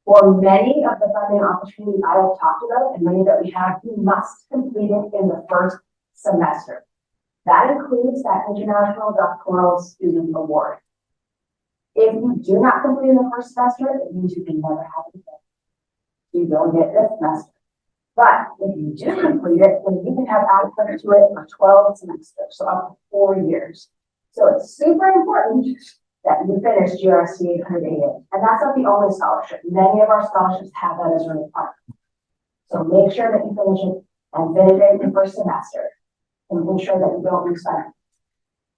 Speaker 6: For many of the funding opportunities I have talked about and many that we have, you must complete it in the first semester. That includes that International Doctoral Student Award. If you do not complete in the first semester, it means you can never have it again. You don't get this semester. But if you do complete it, then you can have access to it for 12 semesters, so up to 4 years. So it's super important that you finish GRC 888. And that's not the only scholarship. Many of our scholarships have that as a requirement. So make sure that you finish it and finish it in the first semester. And ensure that you don't lose time.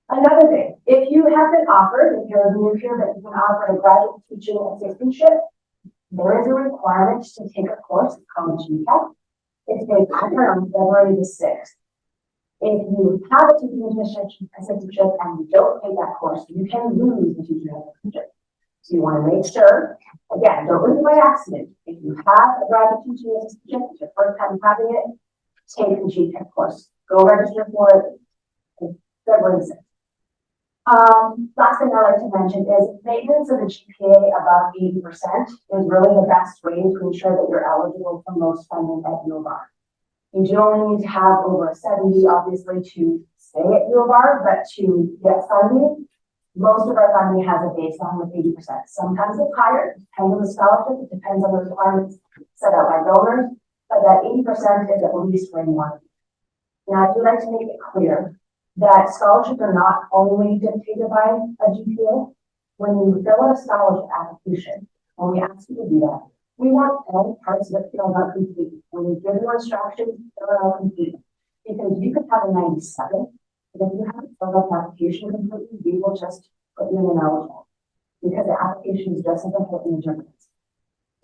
Speaker 6: Another thing, if you have been offered, if you're new here, that you've been offered a graduate teaching assistantship, there is a requirement to take a course called GCAP. It's being offered on February the 6th. If you have a teaching assistantship and you don't take that course, you can lose the teaching assistantship. So you want to make sure, again, don't lose it by accident. If you have a graduate teaching assistantship, it's your first time having it, take the GCAP course. Go register for it. It's February 6th. Last thing I'd like to mention is maintenance of a GPA above 80% is really the best way to ensure that you're eligible for most funding at U of R. You do only need to have over a 70, obviously, to stay at U of R, but to get funding, most of our funding has a baseline of 80%. Sometimes it's higher, it depends on the scholarship, it depends on the requirements set out by donors, but that 80% is at least where you want to be. Now, I do like to make it clear that scholarships are not only dictated by a GPA. When you fill out a scholarship application, when we ask you to do that, we want all parts of it filled out completely. When we give you instructions, fill it out completely. Because you could have a 97, but if you haven't filled out the application completely, we will just put you in ineligible. Because the application is just as important as your grades.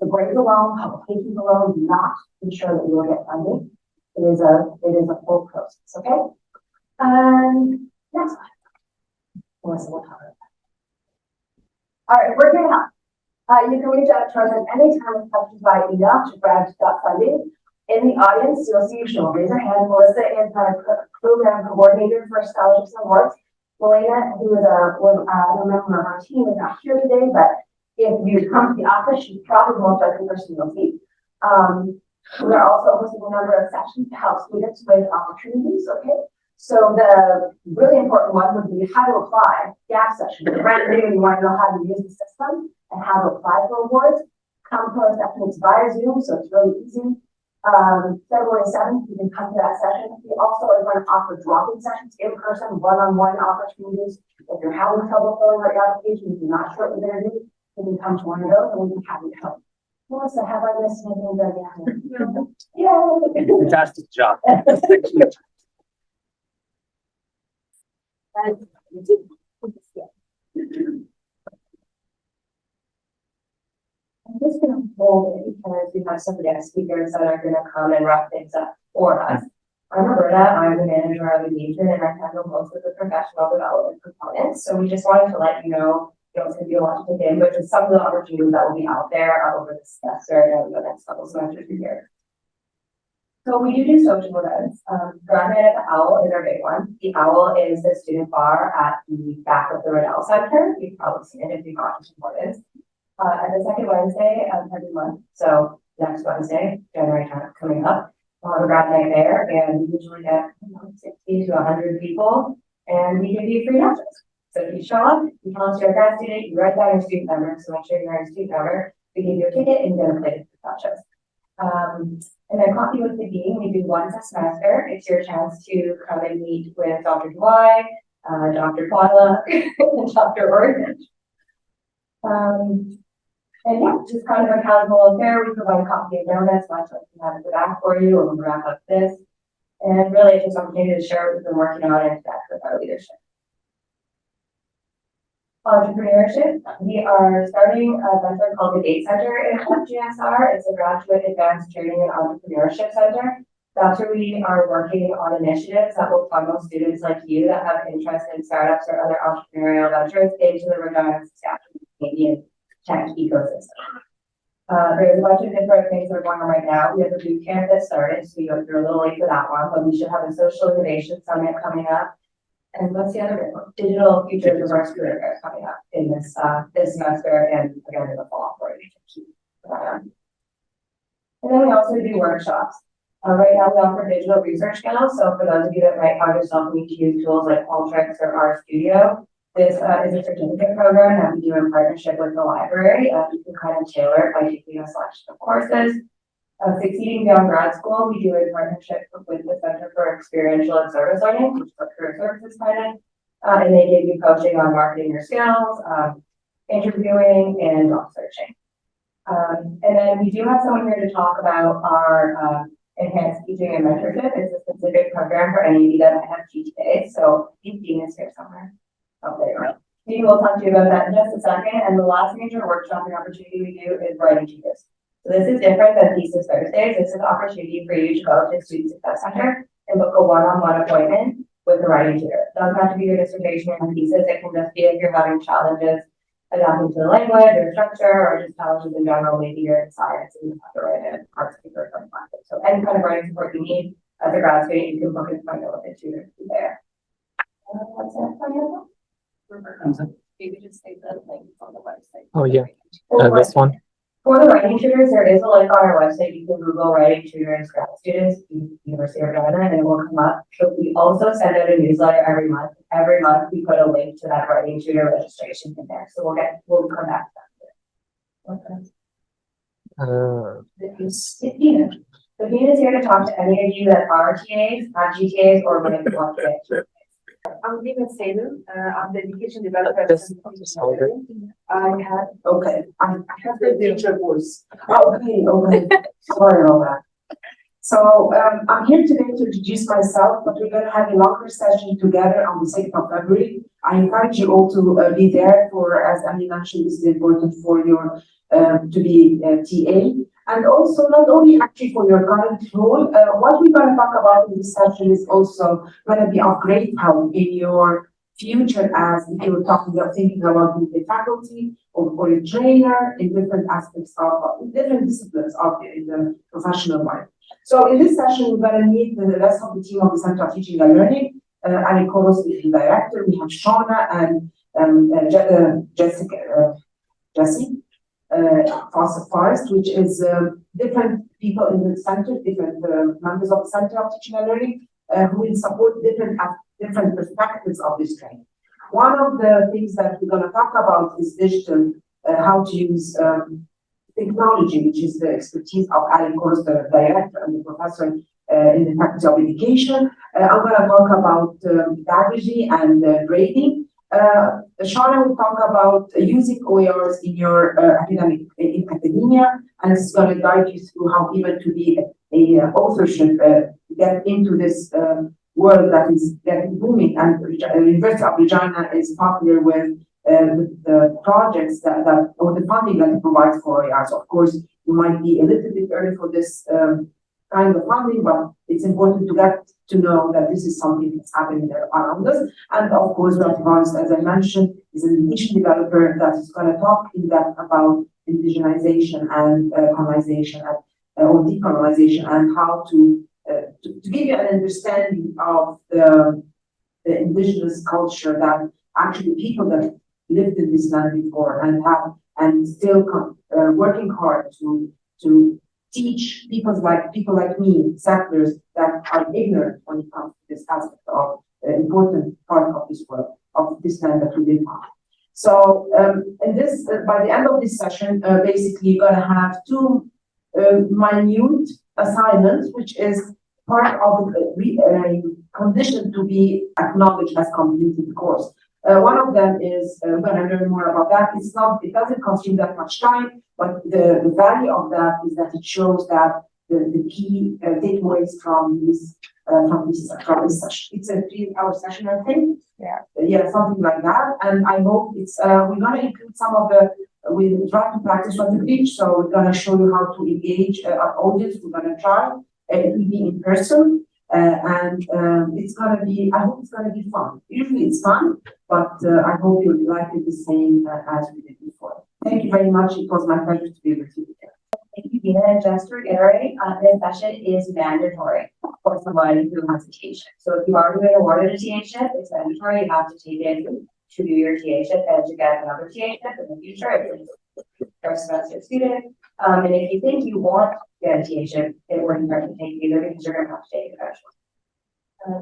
Speaker 6: The grades alone, publications alone, do not ensure that you will get funding. It is a full process, okay? Next slide. Melissa will cover it. All right, we're going to help. You can reach out to us at any time with questions by email to grad.funding. In the audience, you'll see she'll raise her hand. Melissa is our program coordinator for scholarships and awards. Melina, who is a member of our team, is not here today, but if you come to the office, she's probably the most likely person you'll see. We are also hosting a number of sessions to help students with opportunities, okay? So the really important one would be how to apply gap session. Brand new, you want to know how to use the system and how to apply for awards. Come to our session, it's via Zoom, so it's really easy. February 7th, you can come to that session. We also are going to offer drop-in sessions, in-person, one-on-one opportunities. If you're having trouble filling out your application, if you're not sure what you're going to do, you can come to one of those and we can have you help. Melissa, have I missed anything that you have? Yeah.
Speaker 4: Fantastic job.
Speaker 6: I'm just gonna hold it because we have some guest speakers that are gonna come and wrap things up for us. I'm Roberta, I'm the manager of engagement and I handle most of the professional development components. So we just wanted to let you know, it's gonna be a lot to take in, but just some of the opportunities that will be out there over the semester and the next couple semesters here. So we do social events. Grad Night at the Owl is our big one. The Owl is the student bar at the back of the Riddell Center. You've probably seen it if you've gone to Importance. At the second Wednesday of every month. So next Wednesday, January 10th, coming up, we'll have a grad night there, and we usually get 60 to 100 people, and we give you free nachos. So if you show up, you tell us you're a grad student, you write down your student number, so make sure you're a student number. We give you a ticket and you get a plate of nachos. And then coffee with the dean, we do once a semester. It's your chance to come and meet with Dr. Dwight, Dr. Paula, and Dr. Orientation. And yeah, just kind of a casual affair. We provide coffee and donuts, much like we have at the back for you, and we'll wrap up this. And really, it's just an opportunity to share what we've been working on and connect with our leadership. Entrepreneurship. We are starting a venture called the Gate Center in FGSR. It's a graduate advanced training and entrepreneurship center. That's where we are working on initiatives that will funnel students like you that have interest in startups or other entrepreneurial ventures into the Regina, Saskatchewan, Canadian tech ecosystem. There's a bunch of different things that are going on right now. We have a boot camp that started, so you're a little late for that one, but we should have a social innovation summit coming up. And what's the other one? Digital futures of our career fair coming up in this this semester and again in the fall for it. And then we also do workshops. Right now we offer digital research skills. So for those of you that might find yourself needing to use tools like Qualtrics or RStudio, this is a certificate program that we do in partnership with the library. You can kind of tailor it by taking a selection of courses. Succeeding Beyond Grad School, we do in partnership with the Center for Experiential and Service Learning, which is what career services kind of, and they give you coaching on marketing your skills, interviewing, and job searching. And then we do have someone here to talk about our enhanced teaching and mentorship. It's a specific program for any of you that might have GTAs. So Dean is here somewhere. Oh, there you go. Dean will talk to you about that in just a second. And the last major workshopping opportunity we do is writing tutors. So this is different than Thesis Thursdays. This is an opportunity for you to go to Student Success Center and book a one-on-one appointment with a writing tutor. It doesn't have to be your dissertation or thesis. It can just be if you're having challenges adapting to the language or structure or just challenges in general. Maybe you're in science and you have to write an arts paper or something like that. So any kind of writing support you need as a grad student, you can book an appointment with a tutor there. That's it.
Speaker 3: Maybe just say the link on the website.
Speaker 4: Oh, yeah.
Speaker 6: For
Speaker 4: This one.
Speaker 6: For the writing tutors, there is a link on our website. You can Google writing tutors, grad students, University of Regina, and it will come up. So we also send out a newsletter every month. Every month we put a link to that writing tutor registration in there. So we'll come back to that. It's Dina. So Dina is here to talk to any of you that are TAs, not GTAs, or might want to get.
Speaker 8: I'm Dina Seydoun. I'm the education developer. I have the teacher voice.
Speaker 9: Okay. Sorry about that. So I'm here today to introduce myself, but we're going to have a longer session together on the 2nd of February. I encourage you all to be there for, as Emily mentioned, this is important for your to be TA. And also not only actually for your current role, what we're going to talk about in this session is also going to be of great help in your future as if you're thinking about being a faculty or a trainer in different aspects of different disciplines in the professional life. So in this session, we're going to meet the rest of the team of the Center of Teaching and Learning. Ali Koros is the director. We have Shauna and Jessie. Forest, which is different people in the center, different members of the Center of Teaching and Learning. who will support different perspectives of this training. One of the things that we're going to talk about is digital, how to use technology, which is the expertise of Ali Course, the director and the professor in the Faculty of Education. I'm going to talk about pedagogy and grading. Shauna will talk about using OERs in your in academia, and it's going to guide you through how even to be a authorship, get into this world that is getting booming. And the University of Regina is popular with the projects that or the funding that it provides for OERs. Of course, you might be a little bit early for this kind of funding, but it's important to get to know that this is something that's happening there around us. And of course, Advanced, as I mentioned, is an education developer that is going to talk in depth about indigenization and colonization or decolonization, and how to give you an understanding of the indigenous culture that actually people that lived in this land before and still working hard to teach people like me, settlers, that are ignorant when it comes to this aspect of important part of this world, of this land that we live on. So, in this, by the end of this session, basically you're gonna have two minute assignments, which is part of a condition to be acknowledged as completed the course. One of them is, we're gonna learn more about that. It doesn't consume that much time, but the value of that is that it shows that the key takeaways from this session. It's a 3-hour session, I think. Yeah, something like that. And I hope it's, we're gonna include some of we try to practice what we teach. So we're gonna show you how to engage our audience. We're gonna try. It will be in person. It's gonna be, I hope it's gonna be fun. Usually it's fun, but I hope you'll like it the same as we did before. Thank you very much. It was my pleasure to be with you today.
Speaker 6: Thank you, Dina. And just to reiterate, this session is mandatory for somebody who has a TAship. So if you are doing awarded a TAship, it's mandatory. You have to take it to do your TAship and to get another TAship in the future if you're a first semester student. And if you think you want to get a TAship, it wouldn't hurt to take either, because you're going to have to take it eventually.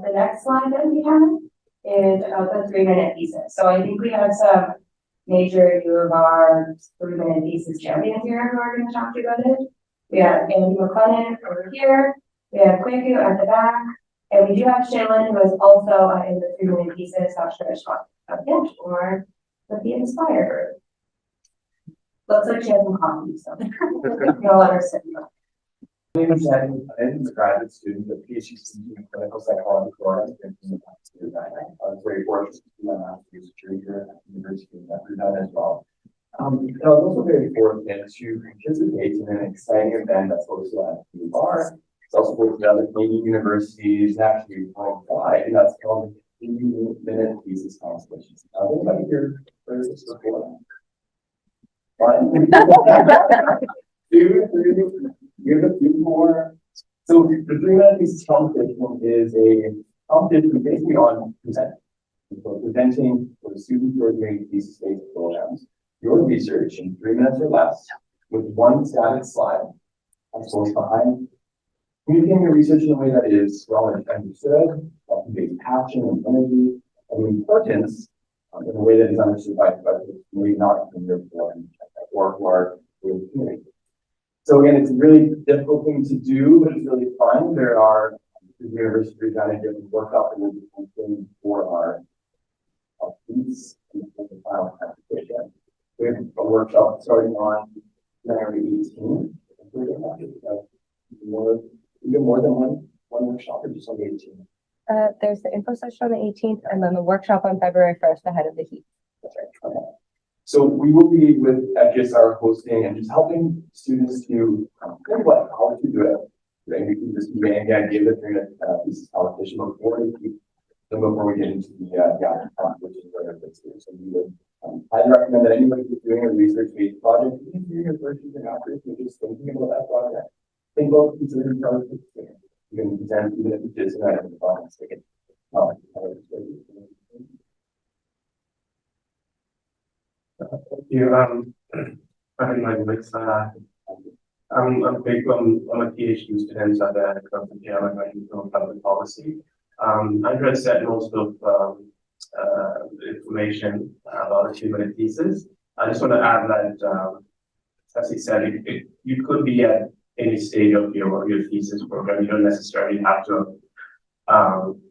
Speaker 6: The next slide that we have is about the 3-minute thesis. So I think we have some major U of R 3-minute thesis champions here who are going to talk to you about it. We have Andy McLennan over here. We have Kwaku at the back. And we do have Shaylin, who is also in the 3-minute thesis. Not sure if talk about it or would be inspired. Looks like she has some coffee, so I'll let her sit.
Speaker 2: My name is Andy McLennan. I'm a graduate student of PhD student in clinical psychology program in the University of Regina. I was very fortunate to do my master's degree here at the University of Regina as well. I was also very fortunate to participate in an exciting event that's hosted at the bar. It's also hosted at other Canadian universities and actually worldwide, and that's called the 3-minute thesis competition. Anybody here for this before? We have a few more. So the 3-minute thesis competition is a competition basically on presenting. So presenting for the students who are doing thesis-based programs, your research in 3 minutes or less with one static slide as goes behind. Communicating your research in a way that is well understood, that conveys passion and energy, and the importance in a way that is understood by maybe not from your forum or who are really communicating. So again, it's a really difficult thing to do, but it's really fun. There are the University of Regina different workshops that will be hosting for our students in the final application. We have a workshop starting on January 18th. More than one workshop, or just on the 18th?
Speaker 3: There's the info session on the 18th and then the workshop on February 1st ahead of the heat.
Speaker 2: That's right. Okay. So we will be with FGSR hosting and just helping students to think about how to do it. Right? We can just give the idea that they're going to thesis competition before we get into the actual which is where it's here. So we would highly recommend that anybody who's doing a research-based project, even if you're your first year after, if you're just thinking about that project, think about considering project. You can present even if it is not in the project.
Speaker 10: Thank you. I'm like with I'm a PhD student at the University of Regina in public policy. Andrea said most of the information about the 2-minute thesis. I just want to add that, as he said, you could be at any stage of your thesis program. You don't necessarily have to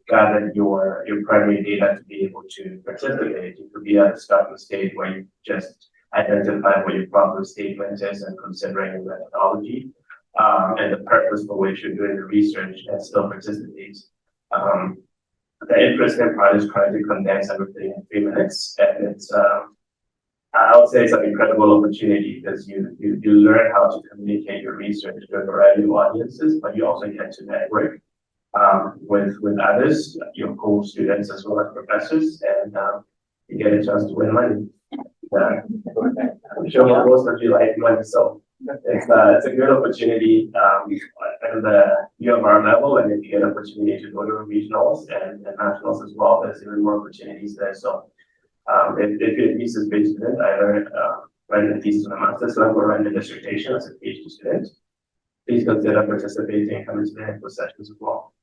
Speaker 10: gather your primary data to be able to participate. You could be at the starting stage where you just identify what your problem statement is and considering your methodology and the purpose for which you're doing the research and still participate. The interesting part is trying to condense everything in 3 minutes, and it's I would say it's an incredible opportunity because you learn how to communicate your research to a variety of audiences, but you also get to network with others, your co-students as well as professors, and you get a chance to win money. I'm sure most of you like money, so it's a good opportunity at the U of R level, and if you get an opportunity to go to regionals and nationals as well, there's even more opportunities there. So if you're a thesis-based student, either writing a thesis on a master's level or writing a dissertation as a PhD student, please consider participating and coming to the info sessions as well.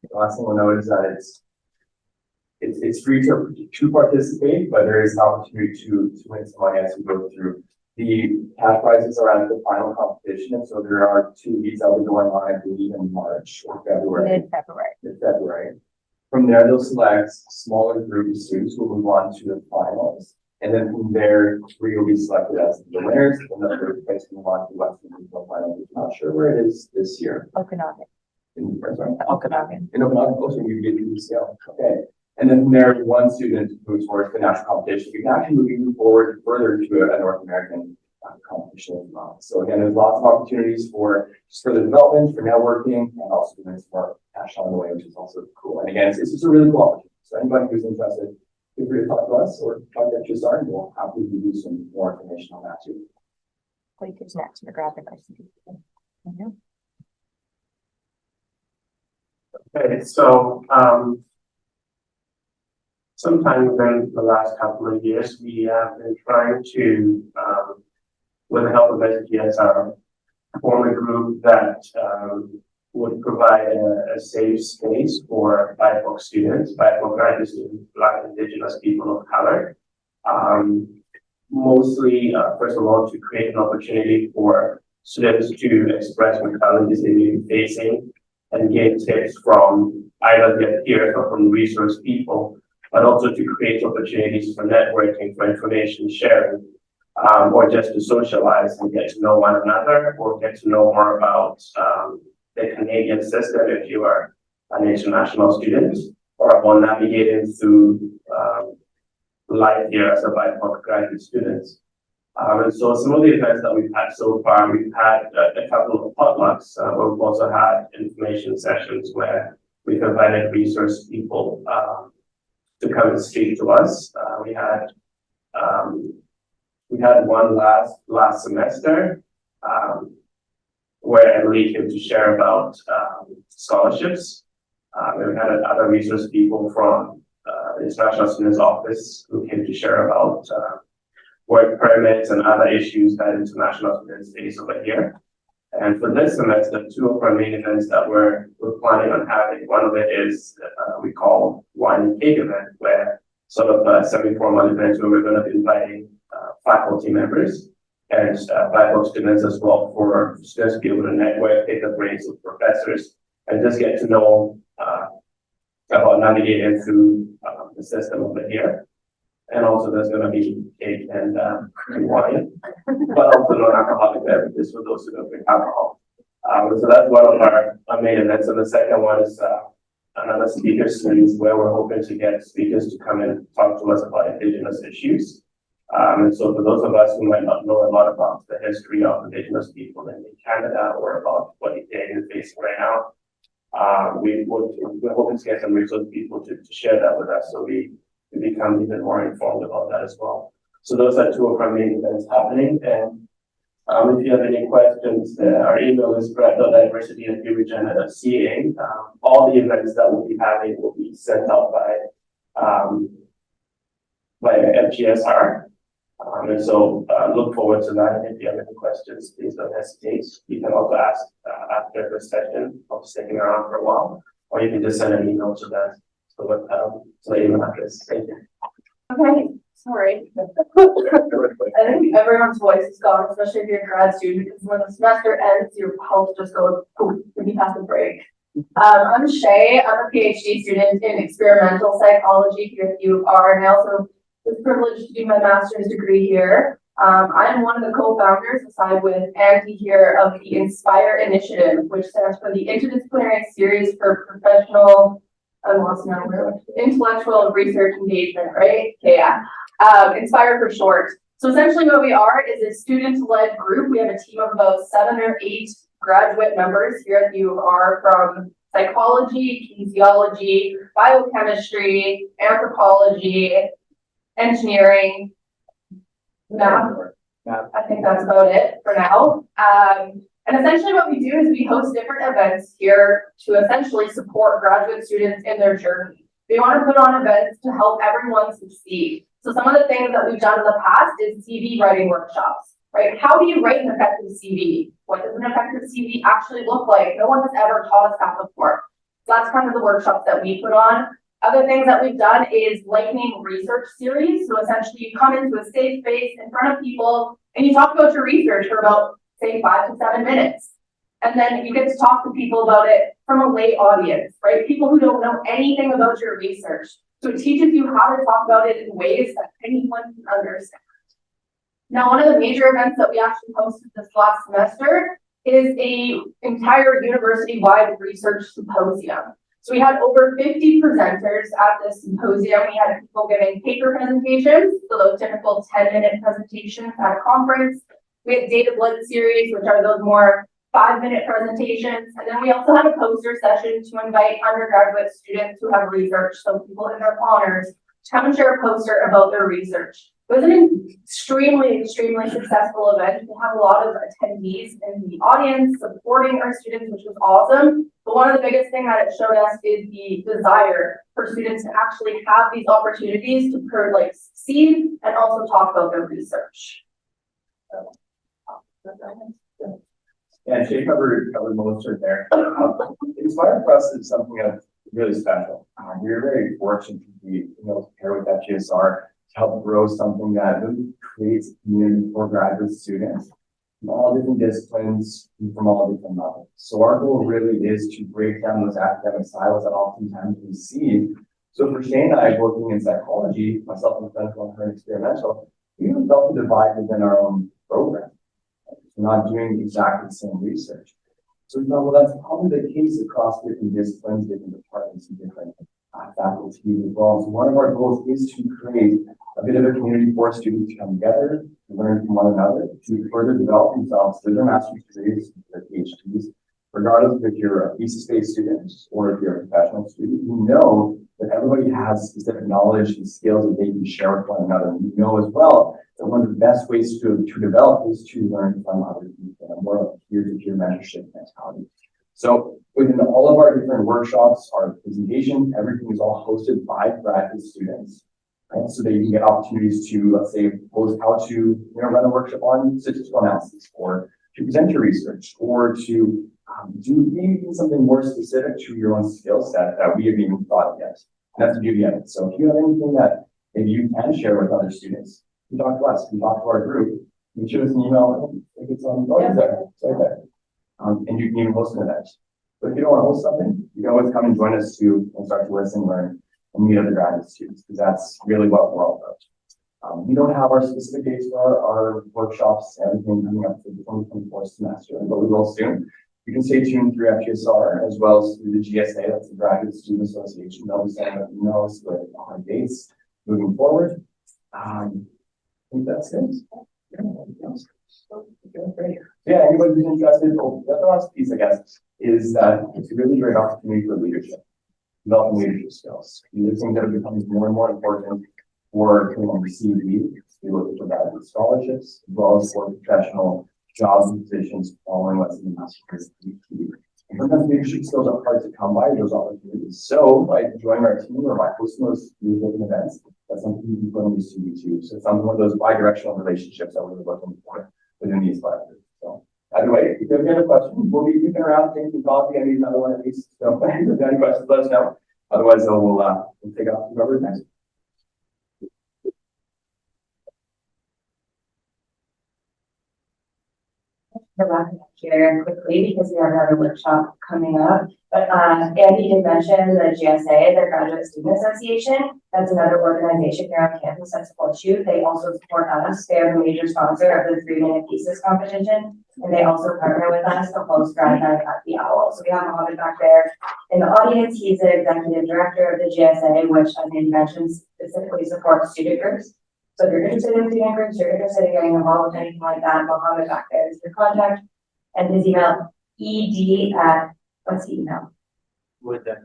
Speaker 11: The last thing we'll note is that it's free to participate, but there is an opportunity to win some money as we go through. The cash prizes are at the final competition, and so there are 2 meets that will be going on, I believe, in March or February. Mid-February. From there, they'll select smaller group of students who will move on to the finals. And then from there, 3 will be selected as the winners, and the 3rd place will move on to the Western Regional Final. I'm not sure where it is this year.
Speaker 3: Okanagan.
Speaker 11: Okanagan. In Okanagan, also you get to UCL. Okay. And then from there, 1 student moves forward to the national competition. You can actually move forward further to a North American competition as well. So again, there's lots of opportunities for just further development, for networking, and also doing some more cash on the way, which is also cool. And again, it's just a really cool opportunity. So anybody who's interested, feel free to talk to us or talk to FGSR, and we'll happily give you some more information on that too.
Speaker 3: Wait, who's next? McGrath.
Speaker 10: Okay, so sometime within the last couple of years, we have been trying to, with the help of FGSR, form a group that would provide a safe space for BIPOC students, BIPOC graduate students, Black, Indigenous people of color. Mostly, first of all, to create an opportunity for students to express what challenges they may be facing and gain tips from either their peers or from resource people, but also to create opportunities for networking, for information sharing, or just to socialize and get to know one another, or get to know more about the Canadian system if you are an international student, or about navigating through life here as a BIPOC graduate student. And so some of the events that we've had so far, we've had a couple of potlucks, but we've also had information sessions where we've invited resource people to come and speak to us. We had one last semester where Emily came to share about scholarships. We had other resource people from the International Students Office who came to share about work permits and other issues that international students face over here. And for this semester, 2 of our main events that we're planning on having, one of it is we call Wine and Cake event, where sort of a semi-formal event where we're going to be inviting faculty members and BIPOC students as well, for students to be able to network, take the brains of professors, and just get to know about navigating through the system over here. And also there's going to be cake and wine, but also non-alcoholic beverages for those who don't drink alcohol. So that's one of our main events. And the second one is another speaker series where we're hoping to get speakers to come and talk to us about Indigenous issues. And so for those of us who might not know a lot about the history of Indigenous people in Canada or about what Canadians are facing right now, we're hoping to get some resource people to share that with us, so we become even more informed about that as well. So those are 2 of our main events happening. And if you have any questions, our email is brett.diversity@uregena.ca. All the events that we'll be having will be sent out by FGSR. And so look forward to that. And if you have any questions, please don't hesitate. You can also ask after the session. I'll be sticking around for a while. or you can just send an email to that, so the email address. Thank you.
Speaker 8: Okay, sorry. I think everyone's voice is gone, especially if you're a grad student, because when the semester ends, your health just goes poof when you have to break. I'm Shay. I'm a PhD student in experimental psychology here at U of R, and I also was privileged to do my master's degree here. I'm one of the co-founders, aside with Andy here, of the Inspire Initiative, which stands for the Interdisciplinary Series for Professional, I'm lost now, Intellectual and Research Engagement, right? Okay, yeah. Inspire for short. So essentially what we are is a student-led group. We have a team of about 7 or 8 graduate members here at the U of R from psychology, kinesiology, biochemistry, anthropology, engineering, math. I think that's about it for now. And essentially what we do is we host different events here to essentially support graduate students in their journey. We want to put on events to help everyone succeed. So some of the things that we've done in the past is CV writing workshops, right? How do you write an effective CV? What does an effective CV actually look like? No one has ever taught us that before. So that's kind of the workshops that we put on. Other things that we've done is lightning research series. So essentially you come into a safe space in front of people and you talk about your research for about, say, 5 to 7 minutes. And then you get to talk to people about it from a lay audience, right? People who don't know anything about your research. So it teaches you how to talk about it in ways that anyone can understand. Now, one of the major events that we actually hosted this last semester is a entire university-wide research symposium. So we had over 50 presenters at this symposium. We had people giving paper presentations, so those typical 10-minute presentations at a conference. We had data-led series, which are those more 5-minute presentations. And then we also had a poster session to invite undergraduate students who have research, so people in their honors, to come and share a poster about their research. It was an extremely successful event. We had a lot of attendees in the audience supporting our students, which was awesome. But one of the biggest things that it showed us is the desire for students to actually have these opportunities to succeed and also talk about their research.
Speaker 11: Yeah, Shay covered most of it there. Inspire for us is something that's really special. We're very fortunate to be able to pair with FGSR to help grow something that really creates community for graduate students from all different disciplines and from all different levels. So our goal really is to break down those academic silos that oftentimes we see. So for Shay and I, working in psychology, myself in clinical and her in experimental, we felt the divide within our own program. We're not doing exactly the same research. So we thought, well, that's probably the case across different disciplines, different departments, and different faculty as well. So one of our goals is to create a bit of a community for students to come together, to learn from one another, to further develop themselves through their master's degrees, their PhDs, regardless if you're a thesis-based student or if you're a professional student. You know that everybody has specific knowledge and skills that they can share with one another. And you know as well that one of the best ways to develop is to learn from other people, more of a peer-to-peer mentorship mentality. So within all of our different workshops, our presentation, everything is all hosted by graduate students, right? So that you can get opportunities to, let's say, post how to run a workshop on statistical analysis, or to present your research, or to do even something more specific to your own skill set that we have even thought of yet. And that's the beauty of it. So if you have anything that maybe you can share with other students, you talk to us, you talk to our group, you shoot us an email, if it's on, it's there, it's right there. And you can even host an event. But if you don't want to host something, you can always come and join us too and start to listen, learn, and meet other graduate students, because that's really what we're all about. We don't have our specific dates for our workshops, everything coming up for the 2024 semester, but we will soon. You can stay tuned through FGSR as well as through the GSA, that's the Graduate Student Association. They'll be sending out emails with our dates moving forward. I think that's it. Yeah, anybody who's interested, the last piece, I guess, is that it's a really great opportunity for leadership, developing leadership skills. These are things that are becoming more and more important for your CV. We look for graduate scholarships, as well as for professional jobs and positions following what's in the master's degree. And sometimes leadership skills are hard to come by those opportunities. So by joining our team or by hosting those different events, that's something you can put on your CV too. So it's one of those bi-directional relationships that we're looking for within these classes. So Either way, if you have any other questions, we'll be keeping around, taking coffee, I need another one at least, so if you have any questions, let us know. Otherwise, we'll take off to whoever's next.
Speaker 6: We're wrapping up here quickly because we have another workshop coming up. But Andy did mention the GSA, the Graduate Student Association. That's another organization here on campus that supports you. They also support us. They are the major sponsor of the 3-minute thesis competition. And they also partner with us to host Grad Night at the Owl. So we have Mohammed back there in the audience. He's the executive director of the GSA, which, as Andy mentioned, specifically supports student groups. So if you're interested in student groups, you're interested in getting involved with anything like that, Mohammed back there is your contact. And his email, ed at, what's the email?
Speaker 7: With that.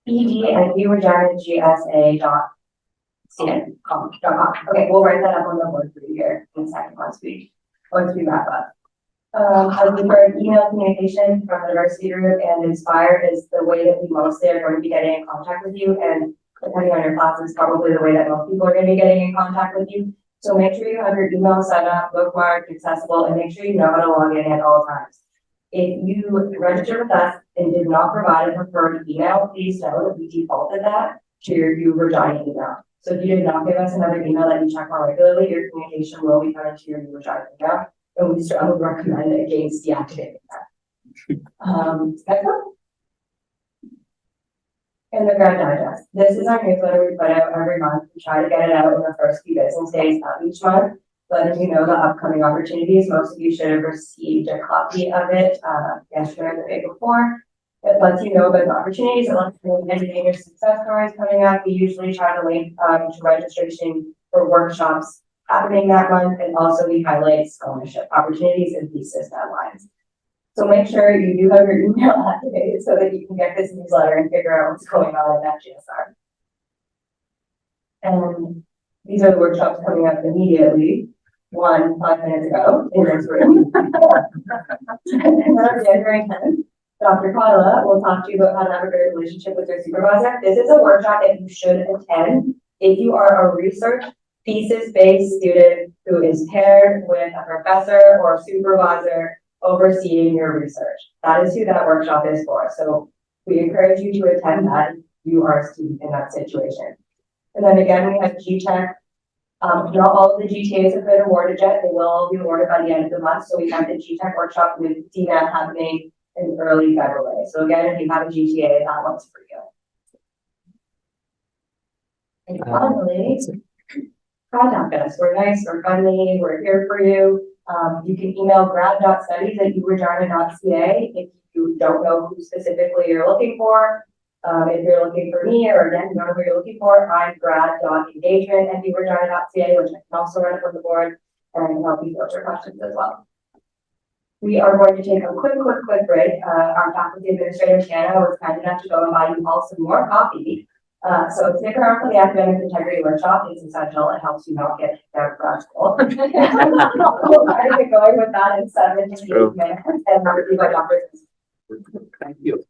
Speaker 6: ed@ugsa.ca.com. Okay, we'll write that up on the board for you here in a second once we wrap up. As we've heard, email communication from the diversity group and Inspire is the way that we mostly are going to be getting in contact with you, and depending on your classes, probably the way that most people are going to be getting in contact with you. So make sure you have your email set up, bookmarked, accessible, and make sure you know how to log in at all times. If you register with us and did not provide a preferred email, please know that we defaulted that to your Regina email. So if you did not give us another email that you check more regularly, your communication will be coming to your Regina email, and we strongly recommend against deactivating that. Next one. And the Grad Digest. This is our newsletter we put out every month. We try to get it out in the first few business days of each month, letting you know the upcoming opportunities. Most of you should have received a copy of it yesterday or the day before. It lets you know about the opportunities. It lets you know any your success stories coming up. We usually try to link to registration for workshops happening that month, and also we highlight scholarship opportunities and thesis deadlines. So make sure you do have your email activated so that you can get this newsletter and figure out what's going on at FGSR. And these are the workshops coming up immediately. One 5 minutes ago in this room. And then on January 10th, Dr. Kyla will talk to you about how to have a great relationship with your supervisor. This is a workshop that you should attend if you are a research thesis-based student who is paired with a professor or supervisor overseeing your research. That is who that workshop is for. So we encourage you to attend that if you are a student in that situation. And then again, we have GTech. Not all of the GTAs have been awarded yet. They will all be awarded by the end of the month. So we have the GTech workshop with DNAT happening in early February. So again, if you have a GTA, that one's for you. And finally, contact us. We're nice, we're friendly, we're here for you. You can email grad.studies@uregina.ca if you don't know who specifically you're looking for. If you're looking for me, or again, you don't know who you're looking for, I'm grad.engagement@uregina.ca, which I can also run up on the board and help you filter questions as well. We are going to take a quick break. Our faculty administrator, Shanna, was kind enough to go and buy you all some more coffee. So stick around for the academic integrity workshop. It's essential. It helps you not get kicked out of grad school. We'll try to get going with that in 7 to 8 minutes, and we'll see what Dr.
Speaker 7: Thank you.